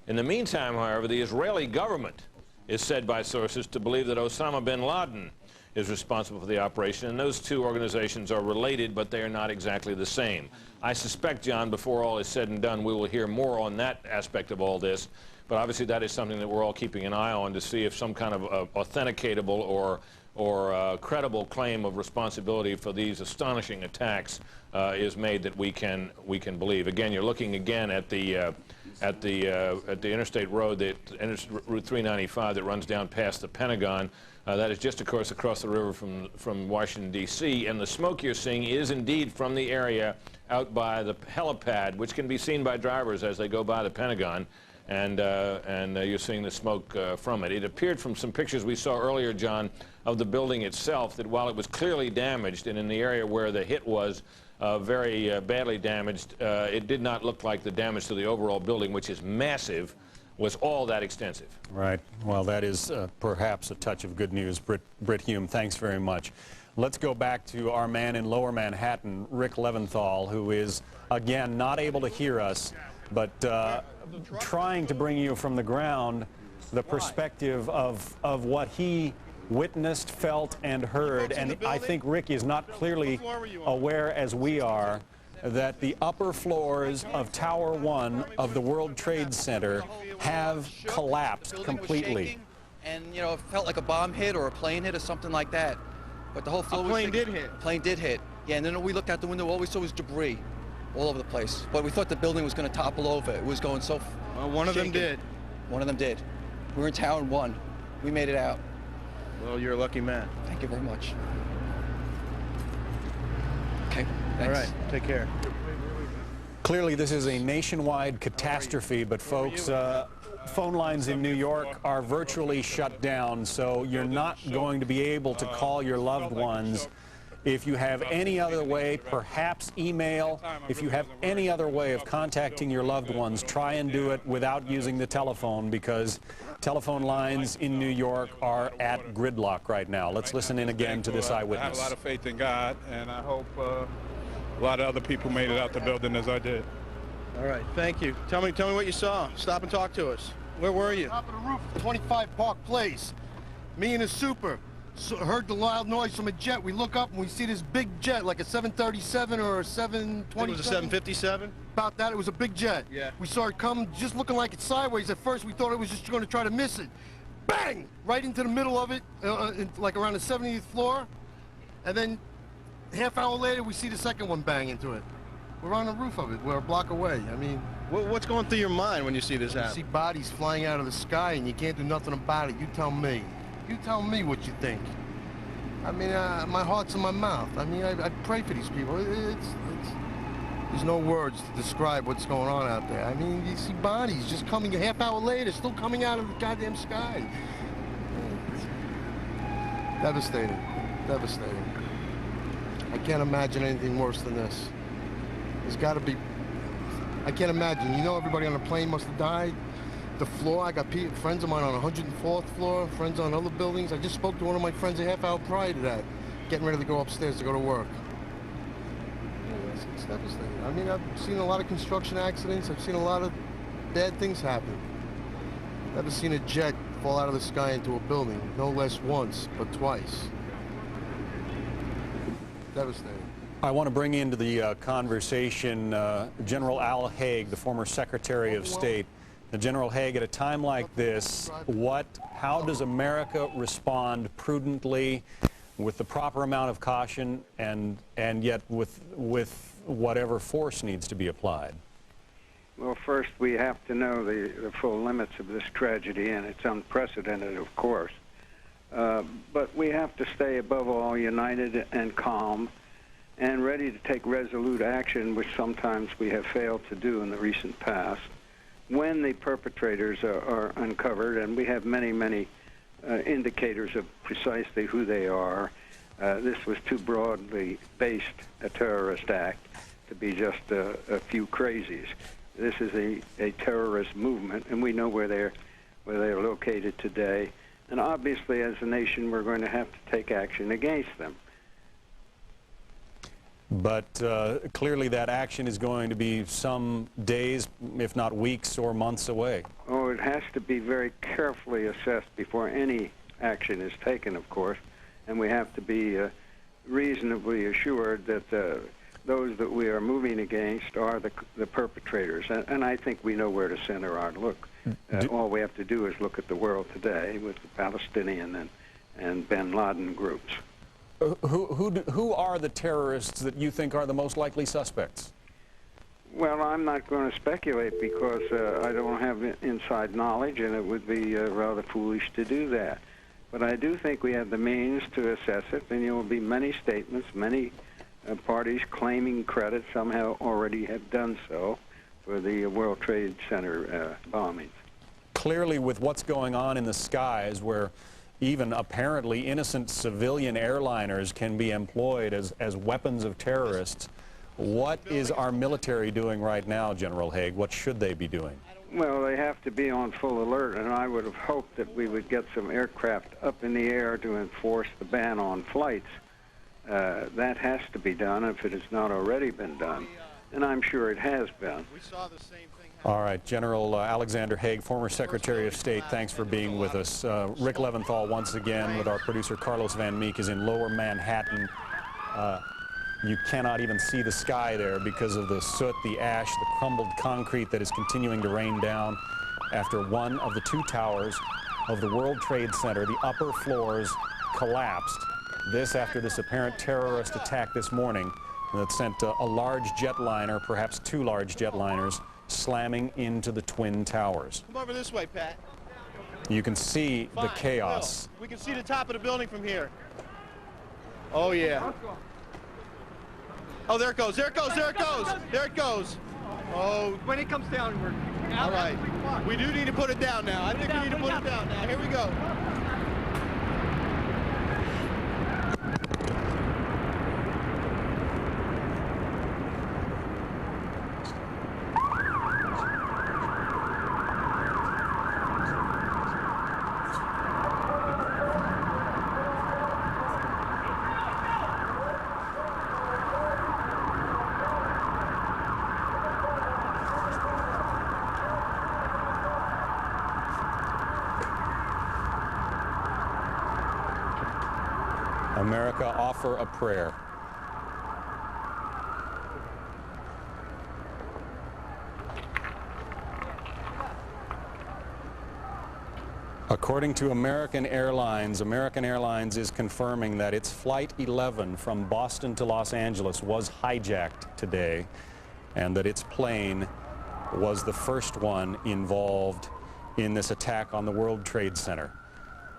In the meantime, however, the Israeli government is said by sources to believe that Osama bin Laden is responsible for the operation, and those two organizations are related, but they are not exactly the same. I suspect, John, before all is said and done, we will hear more on that aspect of all this, but obviously that is something that we're all keeping an eye on to see if some kind of authenticatable or credible claim of responsibility for these astonishing attacks is made that we can believe. Again, you're looking again at the interstate road, Route 395 that runs down past the Pentagon. That is just, of course, across the river from Washington, D.C., and the smoke you're seeing is indeed from the area out by the helipad, which can be seen by drivers as they go by the Pentagon, and you're seeing the smoke from it. It appeared from some pictures we saw earlier, John, of the building itself, that while it was clearly damaged, and in the area where the hit was very badly damaged, it did not look like the damage to the overall building, which is massive, was all that extensive. Right. Well, that is perhaps a touch of good news. Britt Hume, thanks very much. Let's go back to our man in Lower Manhattan, Rick Leventhal, who is, again, not able to hear us, but trying to bring you from the ground the perspective of what he witnessed, felt, and heard. And I think Rick is not clearly aware, as we are, that the upper floors of Tower 1 of the World Trade Center have collapsed completely. And, you know, it felt like a bomb hit or a plane hit or something like that. But the whole floor was... plane did hit. Plane did hit. Yeah, and then we looked out the window, all we saw was debris all over the place. But we thought the building was going to topple over. It was going so... one of them did. One of them did. We were in Tower 1. We made it out. Well, you're a lucky man. Thank you very much. Okay, thanks. All right, take care. Clearly, this is a nationwide catastrophe, but folks, phone lines in New York are virtually shut down, so you're not going to be able to call your loved ones. If you have any other way, perhaps email. If you have any other way of contacting your loved ones, try and do it without using the telephone, because telephone lines in New York are at gridlock right now. Let's listen in again to this eyewitness. I have a lot of faith in God, and I hope a lot of other people made it out the building as I did. All right, thank you. Tell me what you saw. Stop and talk to us. Where were you? Top of the roof, 25 Park Place. Me and a super. Heard the loud noise from a jet. We look up and we see this big jet, like a 737 or a 727. It was a 757? About that, it was a big jet. Yeah. We saw it come just looking like it's sideways. At first, we thought it was just going to try to miss it. Bang! Right into the middle of it, like around the 70th floor. And then half hour later, we see the second one bang into it. We're on the roof of it. We're a block away. I mean... What's going through your mind when you see this happen? You see bodies flying out of the sky and you can't do nothing about it. You tell me. You tell me what you think. I mean, my heart's in my mouth. I mean, I pray for these people. There's no words to describe what's going on out there. I mean, you see bodies just coming a half hour later, still coming out of the goddamn sky. Devastating. Devastating. I can't imagine anything worse than this. There's got to be... I can't imagine. You know, everybody on the plane must have died. The floor, I got friends of mine on 104th floor, friends on other buildings. I just spoke to one of my friends a half hour prior to that, getting ready to go upstairs to go to work. It's devastating. I mean, I've seen a lot of construction accidents. I've seen a lot of bad things happen. Never seen a jet fall out of the sky into a building, no less once, but twice. Devastating. I want to bring into the conversation General Al Haig, the former Secretary of State. General Haig, at a time like this, how does America respond prudently, with the proper amount of caution, and yet with whatever force needs to be applied? Well, first we have to know the full limits of this tragedy, and it's unprecedented, of course. But we have to stay above all united and calm and ready to take resolute action, which sometimes we have failed to do in the recent past. When the perpetrators are uncovered, and we have many, many indicators of precisely who they are, this was too broadly based a terrorist act to be just a few crazies. This is a terrorist movement, and we know where they're located today. And obviously, as a nation, we're going to have to take action against them. But clearly that action is going to be some days, if not weeks or months away. Oh, it has to be very carefully assessed before any action is taken, of course, and we have to be reasonably assured that those that we are moving against are the perpetrators. And I think we know where to center our look. All we have to do is look at the world today with the Palestinian and bin Laden groups. Who are the terrorists that you think are the most likely suspects? Well, I'm not going to speculate because I don't have inside knowledge, and it would be rather foolish to do that. But I do think we have the means to assess it, and there will be many statements, many parties claiming credit somehow already have done so for the World Trade Center bombings. Clearly, with what's going on in the skies, where even apparently innocent civilian airliners can be employed as weapons of terrorists, what is our military doing right now, General Haig? What should they be doing? Well, they have to be on full alert, and I would have hoped that we would get some aircraft up in the air to enforce the ban on flights. That has to be done if it has not already been done, and I'm sure it has been. We saw the same thing. All right, General Alexander Haig, former Secretary of State, thanks for being with us. Rick Leventhal once again with our producer Carlos Van Meek is in Lower Manhattan. You cannot even see the sky there because of the soot, the ash, the crumbled concrete that is continuing to rain down after one of the two towers of the World Trade Center, the upper floors, collapsed. This after this apparent terrorist attack this morning that sent a large jetliner, perhaps two large jetliners, slamming into the Twin Towers. Come over this way, Pat. You can see the chaos. Bill, we can see the top of the building from here. Oh, yeah. Oh, there it goes, there it goes, there it goes, there it goes. Oh. When it comes down, we're... All right. We do need to put it down now. I think we need to put it down now. Here we go. America, offer a prayer. According to American Airlines is confirming that its Flight 11 from Boston to Los Angeles was hijacked today, and that its plane was the first one involved in this attack on the World Trade Center.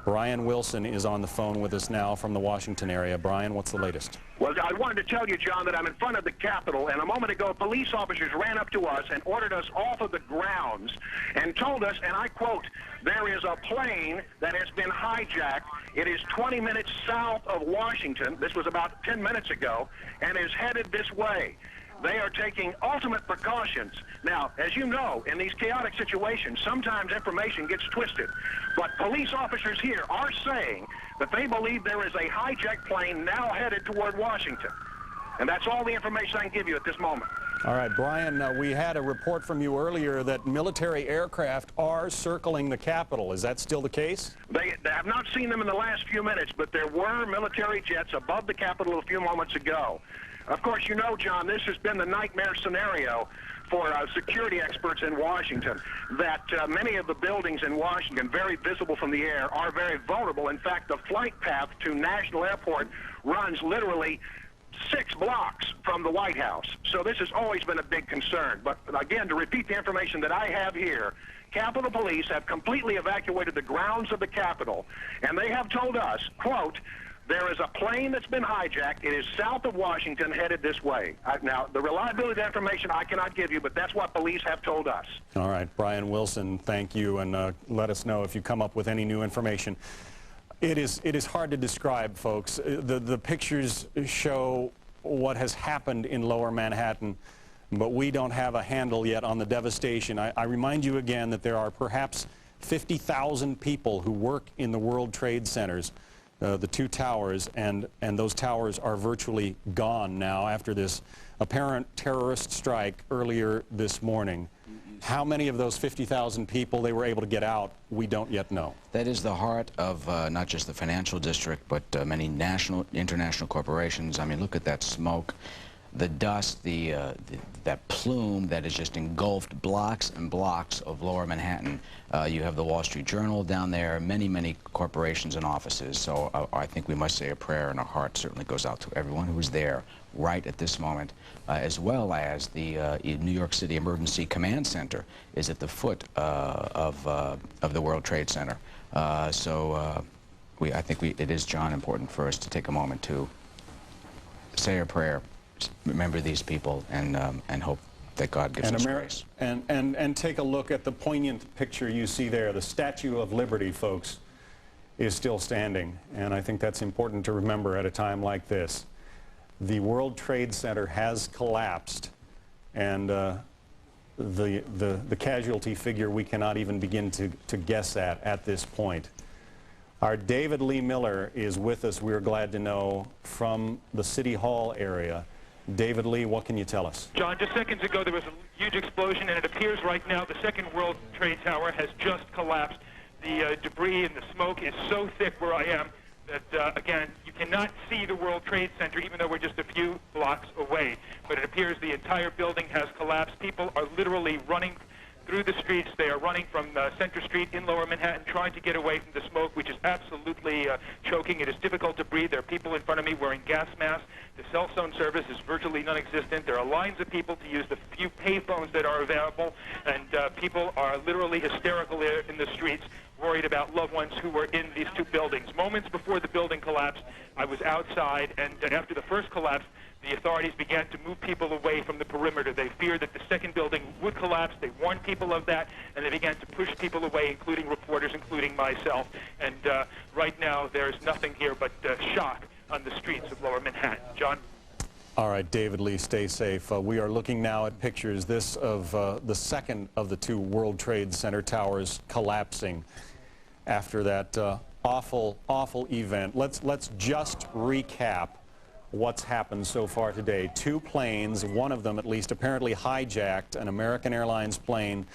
Brian Wilson is on the phone with us now from the Washington area. Brian, what's the latest? Well, I wanted to tell you, John, that I'm in front of the Capitol, and a moment ago, police officers ran up to us and ordered us off of the grounds and told us, and I quote, there is a plane that has been hijacked. It is 20 minutes south of Washington. This was about 10 minutes ago, and is headed this way. They are taking ultimate precautions. Now, as you know, in these chaotic situations, sometimes information gets twisted. But police officers here are saying that they believe there is a hijacked plane now headed toward Washington. And that's all the information I can give you at this moment. All right, Brian, we had a report from you earlier that military aircraft are circling the Capitol. Is that still the case? They have not seen them in the last few minutes, but there were military jets above the Capitol a few moments ago. Of course, you know, John, this has been the nightmare scenario for security experts in Washington, that many of the buildings in Washington, very visible from the air, are very vulnerable. In fact, the flight path to National Airport runs literally 6 blocks from the White House. So this has always been a big concern. But again, to repeat the information that I have here, Capitol Police have completely evacuated the grounds of the Capitol, and they have told us, quote, there is a plane that's been hijacked. It is south of Washington, headed this way. Now, the reliability of that information I cannot give you, but that's what police have told us. All right, Brian Wilson, thank you, and let us know if you come up with any new information. It is hard to describe, folks. The pictures show what has happened in Lower Manhattan, but we don't have a handle yet on the devastation. I remind you again that there are perhaps 50,000 people who work in the World Trade Centers. the two towers, and those towers are virtually gone now after this apparent terrorist strike earlier this morning. How many of those 50,000 people they were able to get out, we don't yet know. That is the heart of not just the financial district, but many national, international corporations. I mean, look at that smoke, the dust, that plume that has just engulfed blocks and blocks of lower Manhattan. You have the Wall Street Journal down there, many, many corporations and offices. So I think we must say a prayer, and our heart certainly goes out to everyone who is there right at this moment, as well as the New York City Emergency Command Center is at the foot of the World Trade Center. I think it is, John, important for us to take a moment to say a prayer, remember these people, and hope that God gives us grace. And take a look at the poignant picture you see there. The Statue of Liberty, folks, is still standing, and I think that's important to remember at a time like this. The World Trade Center has collapsed, and the casualty figure we cannot even begin to guess at this point. Our David Lee Miller is with us, we're glad to know, from the City Hall area. David Lee, what can you tell us? John, just seconds ago there was a huge explosion, and it appears right now the second World Trade Tower has just collapsed. The debris and the smoke is so thick where I am that, again, you cannot see the World Trade Center even though we're just a few blocks away. But it appears the entire building has collapsed. People are literally running through the streets. They are running from Center Street in Lower Manhattan, trying to get away from the smoke, which is absolutely choking. It is difficult to breathe. There are people in front of me wearing gas masks. The cell phone service is virtually non-existent. There are lines of people to use the few payphones that are available, and people are literally hysterical in the streets, worried about loved ones who were in these two buildings. Moments before the building collapsed, I was outside, and after the first collapse, the authorities began to move people away from the perimeter. They feared that the second building would collapse. They warned people of that, and they began to push people away, including reporters, including myself. And right now, there's nothing here but shock on the streets of Lower Manhattan. John? All right, David Lee, stay safe. We are looking now at pictures, this of the second of the two World Trade Center towers collapsing after that awful, awful event. Let's just recap what's happened so far today. Two planes, one of them at least apparently hijacked, an American Airlines plane,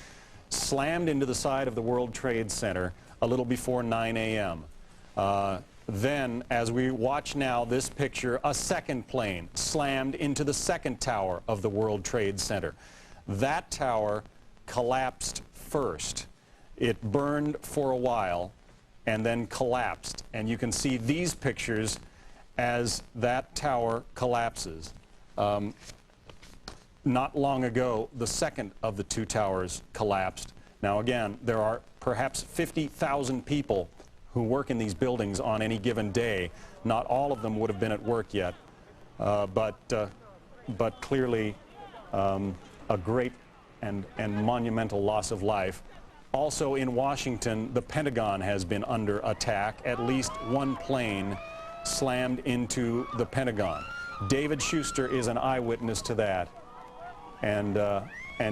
slammed into the side of the World Trade Center a little before 9 a.m. Then, as we watch now this picture, a second plane slammed into the second tower of the World Trade Center. That tower collapsed first. It burned for a while and then collapsed. And you can see these pictures as that tower collapses. Not long ago, the second of the two towers collapsed. Now again, there are perhaps 50,000 people who work in these buildings on any given day. Not all of them would have been at work yet, but clearly a great and monumental loss of life. Also in Washington, the Pentagon has been under attack. At least one plane slammed into the Pentagon. David Schuster is an eyewitness to that, and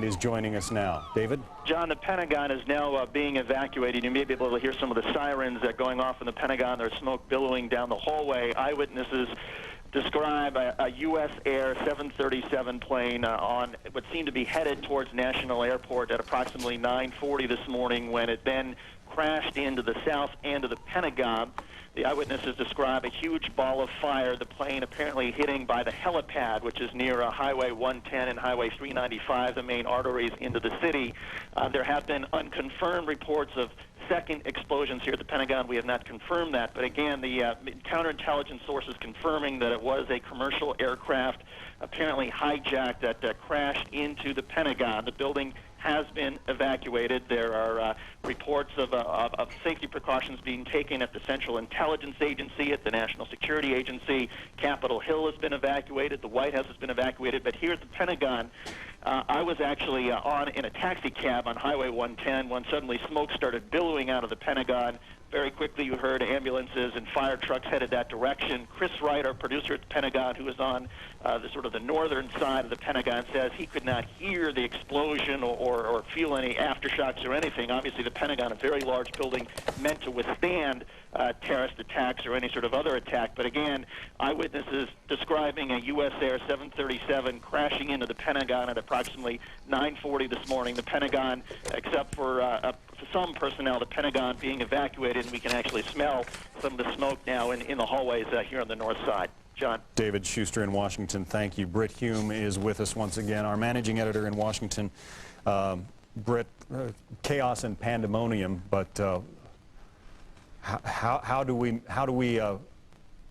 is joining us now. David? John, the Pentagon is now being evacuated. You may be able to hear some of the sirens that are going off in the Pentagon. There's smoke billowing down the hallway. Eyewitnesses describe a U.S. Air 737 plane on what seemed to be headed towards National Airport at approximately 9:40 this morning, when it then crashed into the south end of the Pentagon. The eyewitnesses describe a huge ball of fire, the plane apparently hitting by the helipad, which is near Highway 110 and Highway 395, the main arteries into the city. There have been unconfirmed reports of second explosions here at the Pentagon. We have not confirmed that, but again, the counterintelligence sources confirming that it was a commercial aircraft apparently hijacked that crashed into the Pentagon. The building has been evacuated. There are reports of safety precautions being taken at the Central Intelligence Agency, at the National Security Agency. Capitol Hill has been evacuated. The White House has been evacuated. But here at the Pentagon, I was actually in a taxi cab on Highway 110 when suddenly smoke started billowing out of the Pentagon. Very quickly, you heard ambulances and fire trucks headed that direction. Chris Wright, our producer at the Pentagon, who is on the northern side of the Pentagon, says he could not hear the explosion or feel any aftershocks or anything. Obviously, the Pentagon, a very large building meant to withstand terrorist attacks or any sort of other attack. But again, eyewitnesses describing a U.S. Air 737 crashing into the Pentagon at approximately 9:40 this morning. The Pentagon, except for some personnel, the Pentagon being evacuated, and we can actually smell some of the smoke now in the hallways here on the north side. John. David Schuster in Washington, thank you. Britt Hume is with us once again, our managing editor in Washington. Britt, chaos and pandemonium, but how do we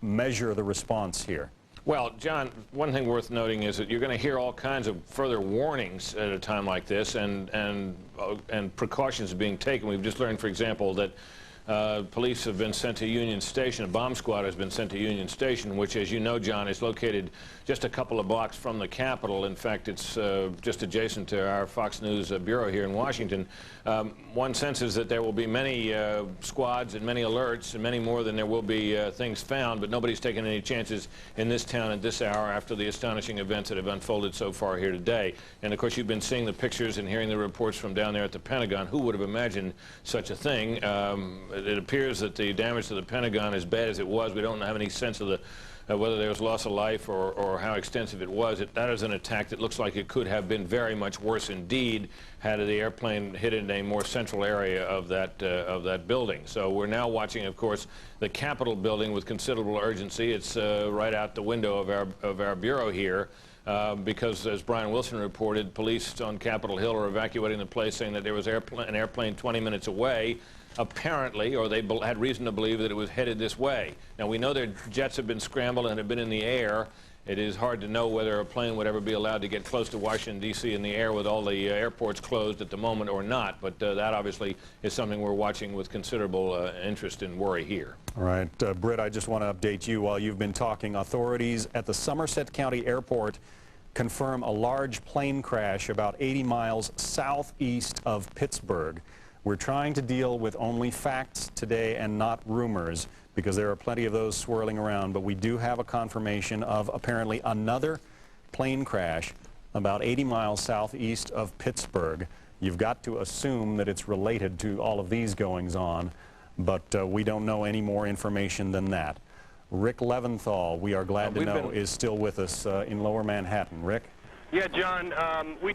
measure the response here? Well, John, one thing worth noting is that you're going to hear all kinds of further warnings at a time like this, and precautions being taken. We've just learned, for example, that police have been sent to Union Station. A bomb squad has been sent to Union Station, which, as you know, John, is located just a couple of blocks from the Capitol. In fact, it's just adjacent to our Fox News bureau here in Washington. One senses that there will be many squads and many alerts and many more than there will be things found, but nobody's taken any chances in this town at this hour after the astonishing events that have unfolded so far here today. And, of course, you've been seeing the pictures and hearing the reports from down there at the Pentagon. Who would have imagined such a thing? It appears that the damage to the Pentagon, as bad as it was, we don't have any sense of whether there was loss of life or how extensive it was. That is an attack that looks like it could have been very much worse indeed had the airplane hit in a more central area of that building. So we're now watching, of course, the Capitol building with considerable urgency. It's right out the window of our bureau here. Because, as Brian Wilson reported, police on Capitol Hill are evacuating the place, saying that there was an airplane 20 minutes away, apparently, or they had reason to believe that it was headed this way. Now, we know their jets have been scrambled and have been in the air. It is hard to know whether a plane would ever be allowed to get close to Washington, D.C. in the air with all the airports closed at the moment or not, but that obviously is something we're watching with considerable interest and worry here. All right, Britt, I just want to update you while you've been talking. Authorities at the Somerset County Airport confirm a large plane crash about 80 miles southeast of Pittsburgh. We're trying to deal with only facts today and not rumors, because there are plenty of those swirling around, but we do have a confirmation of apparently another plane crash about 80 miles southeast of Pittsburgh. You've got to assume that it's related to all of these goings-on, but we don't know any more information than that. Rick Leventhal, we are glad to know, is still with us in Lower Manhattan. Rick? Yeah, John, we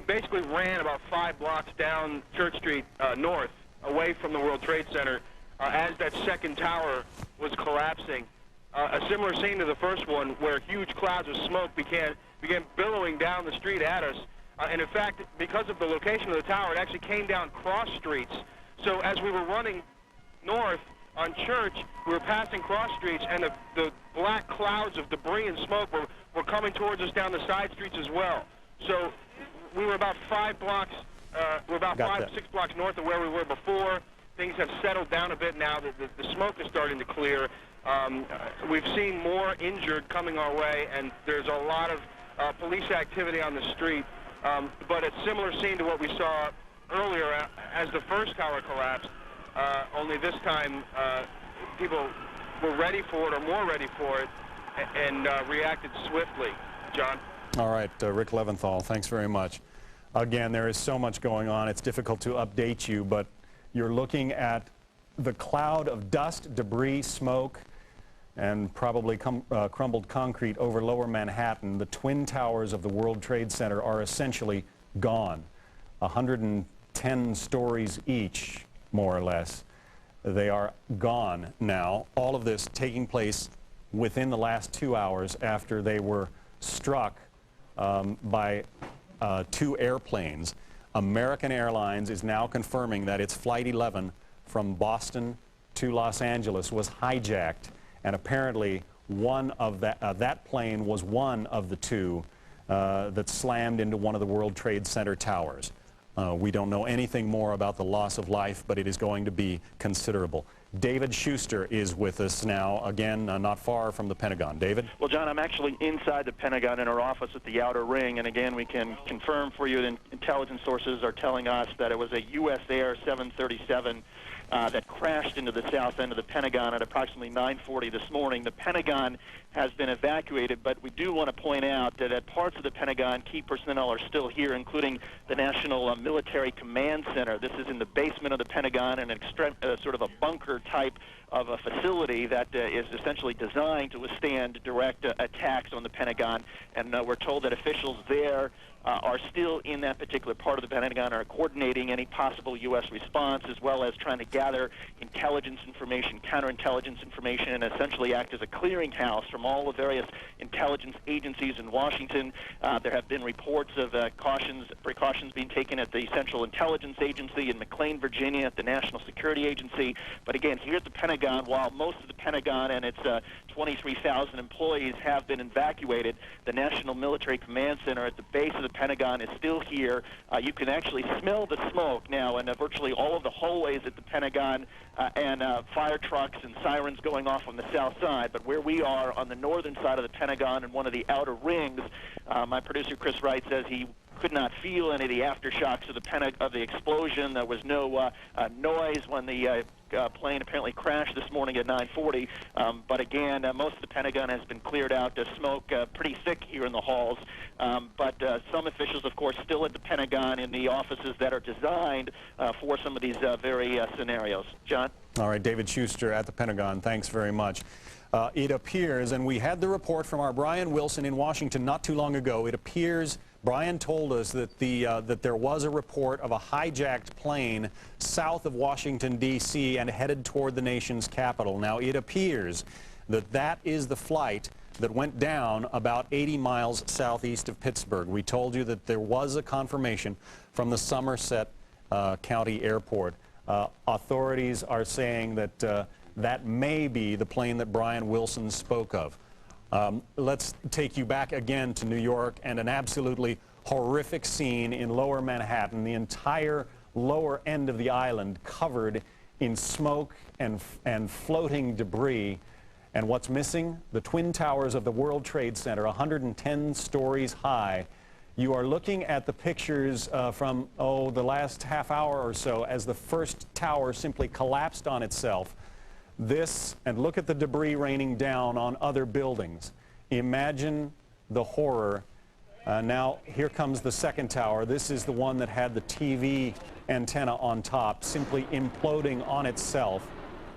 basically ran about 5 blocks down Church Street north, away from the World Trade Center, as that second tower was collapsing. A similar scene to the first one, where huge clouds of smoke began billowing down the street at us. And in fact, because of the location of the tower, it actually came down cross streets. So as we were running north on Church, we were passing cross streets, and the black clouds of debris and smoke were coming towards us down the side streets as well. So we were about 5 blocks, we're about 6 blocks north of where we were before. Things have settled down a bit now. The smoke is starting to clear. We've seen more injured coming our way, and there's a lot of police activity on the street. But a similar scene to what we saw earlier as the first tower collapsed, only this time people were ready for it, or more ready for it, and reacted swiftly. John? All right, Rick Leventhal, thanks very much. Again, there is so much going on, it's difficult to update you, but you're looking at the cloud of dust, debris, smoke, and probably crumbled concrete over Lower Manhattan. The Twin Towers of the World Trade Center are essentially gone. 110 stories each, more or less. They are gone now. All of this taking place within the last 2 hours after they were struck by 2 airplanes. American Airlines is now confirming that its Flight 11 from Boston to Los Angeles was hijacked, and apparently one of that plane was one of the 2 that slammed into one of the World Trade Center towers. We don't know anything more about the loss of life, but it is going to be considerable. David Schuster is with us now, again, not far from the Pentagon. David? Well, John, I'm actually inside the Pentagon in our office at the Outer Ring, and again, we can confirm for you that intelligence sources are telling us that it was a U.S. Air 737 that crashed into the south end of the Pentagon at approximately 9:40 this morning. The Pentagon has been evacuated, but we do want to point out that at parts of the Pentagon, key personnel are still here, including the National Military Command Center. This is in the basement of the Pentagon, and sort of a bunker type of a facility that is essentially designed to withstand direct attacks on the Pentagon. And we're told that officials there are still in that particular part of the Pentagon, are coordinating any possible U.S. response, as well as trying to gather intelligence information, counterintelligence information, and essentially act as a clearinghouse from all the various intelligence agencies in Washington. There have been reports of precautions being taken at the Central Intelligence Agency in McLean, Virginia, at the National Security Agency. But again, here at the Pentagon, while most of the Pentagon and its 23,000 employees have been evacuated, the National Military Command Center at the base of the Pentagon is still here. You can actually smell the smoke now in virtually all of the hallways at the Pentagon, and fire trucks and sirens going off on the south side. But where we are on the northern side of the Pentagon in one of the outer rings, my producer Chris Wright says he could not feel any of the aftershocks of the explosion. There was no noise when the plane apparently crashed this morning at 9:40. But again, most of the Pentagon has been cleared out. Smoke pretty thick here in the halls. But some officials, of course, still at the Pentagon in the offices that are designed for some of these very scenarios. John? All right, David Schuster at the Pentagon, thanks very much. It appears, and we had the report from our Brian Wilson in Washington not too long ago, it appears Brian told us that that there was a report of a hijacked plane south of Washington, D.C. and headed toward the nation's capital. Now, it appears that that is the flight that went down about 80 miles southeast of Pittsburgh. We told you that there was a confirmation from the Somerset County Airport. Authorities are saying that that may be the plane that Brian Wilson spoke of. Let's take you back again to New York and an absolutely horrific scene in lower Manhattan. The entire lower end of the island covered in smoke and floating debris. And what's missing? The Twin Towers of the World Trade Center, 110 stories high. You are looking at the pictures from, the last half hour or so as the first tower simply collapsed on itself. This, and look at the debris raining down on other buildings. Imagine the horror. Now, here comes the second tower. This is the one that had the TV antenna on top, simply imploding on itself.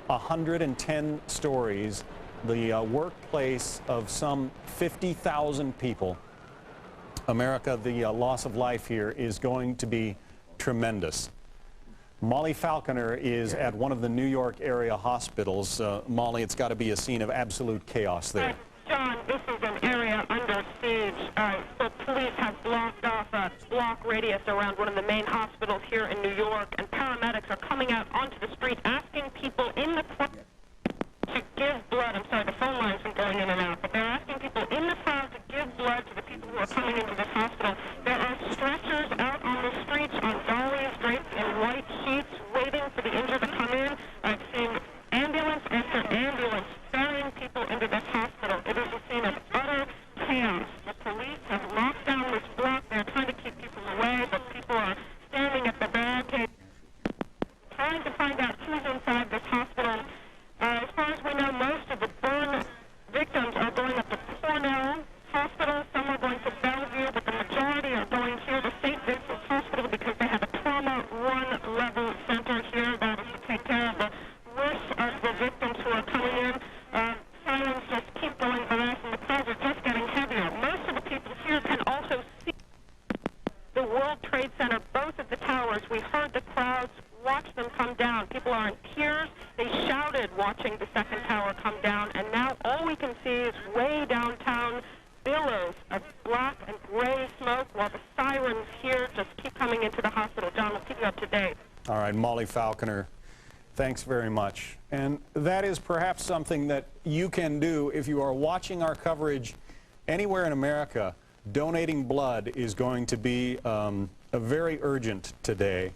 110 stories, the workplace of some 50,000 people. America, the loss of life here is going to be tremendous. Molly Falconer is at one of the New York area hospitals. Molly, it's got to be a scene of absolute chaos there. John, this is an area under siege. The police have blocked off a block radius around one of the main hospitals here in New York, and paramedics are coming out onto the street asking people in the crowd to give blood. I'm sorry, the phone lines are going in and out, but they're asking people in the crowd to give blood to the people who are coming into this hospital. There are stretchers out on the streets on dollies draped in white sheets waiting for the injured to come in. I've seen ambulance after ambulance ferrying people into this hospital. It is a scene of utter chaos. The police have locked down this block. They're trying to keep people away, but people are standing at the barricade trying to find out who's inside this hospital. As far as we know, most of the burn victims are going up to Cornell Hospital. Some are going to Bellevue, but the majority are going here to St. Vincent's Hospital because they have a trauma one-level center here that is to take care of the worst of the victims who are coming in. Sirens just keep going for us, and the crowds are just getting heavier. Most of the people here can also see the World Trade Center, both of the towers. We heard the crowds watch them come down. People are in tears. They shouted watching the second tower come down, and now all we can see is way downtown billows of black and gray smoke while the sirens here just keep coming into the hospital. John, we'll keep you up to date. All right, Molly Falconer, thanks very much. And that is perhaps something that you can do if you are watching our coverage anywhere in America. Donating blood is going to be very urgent today.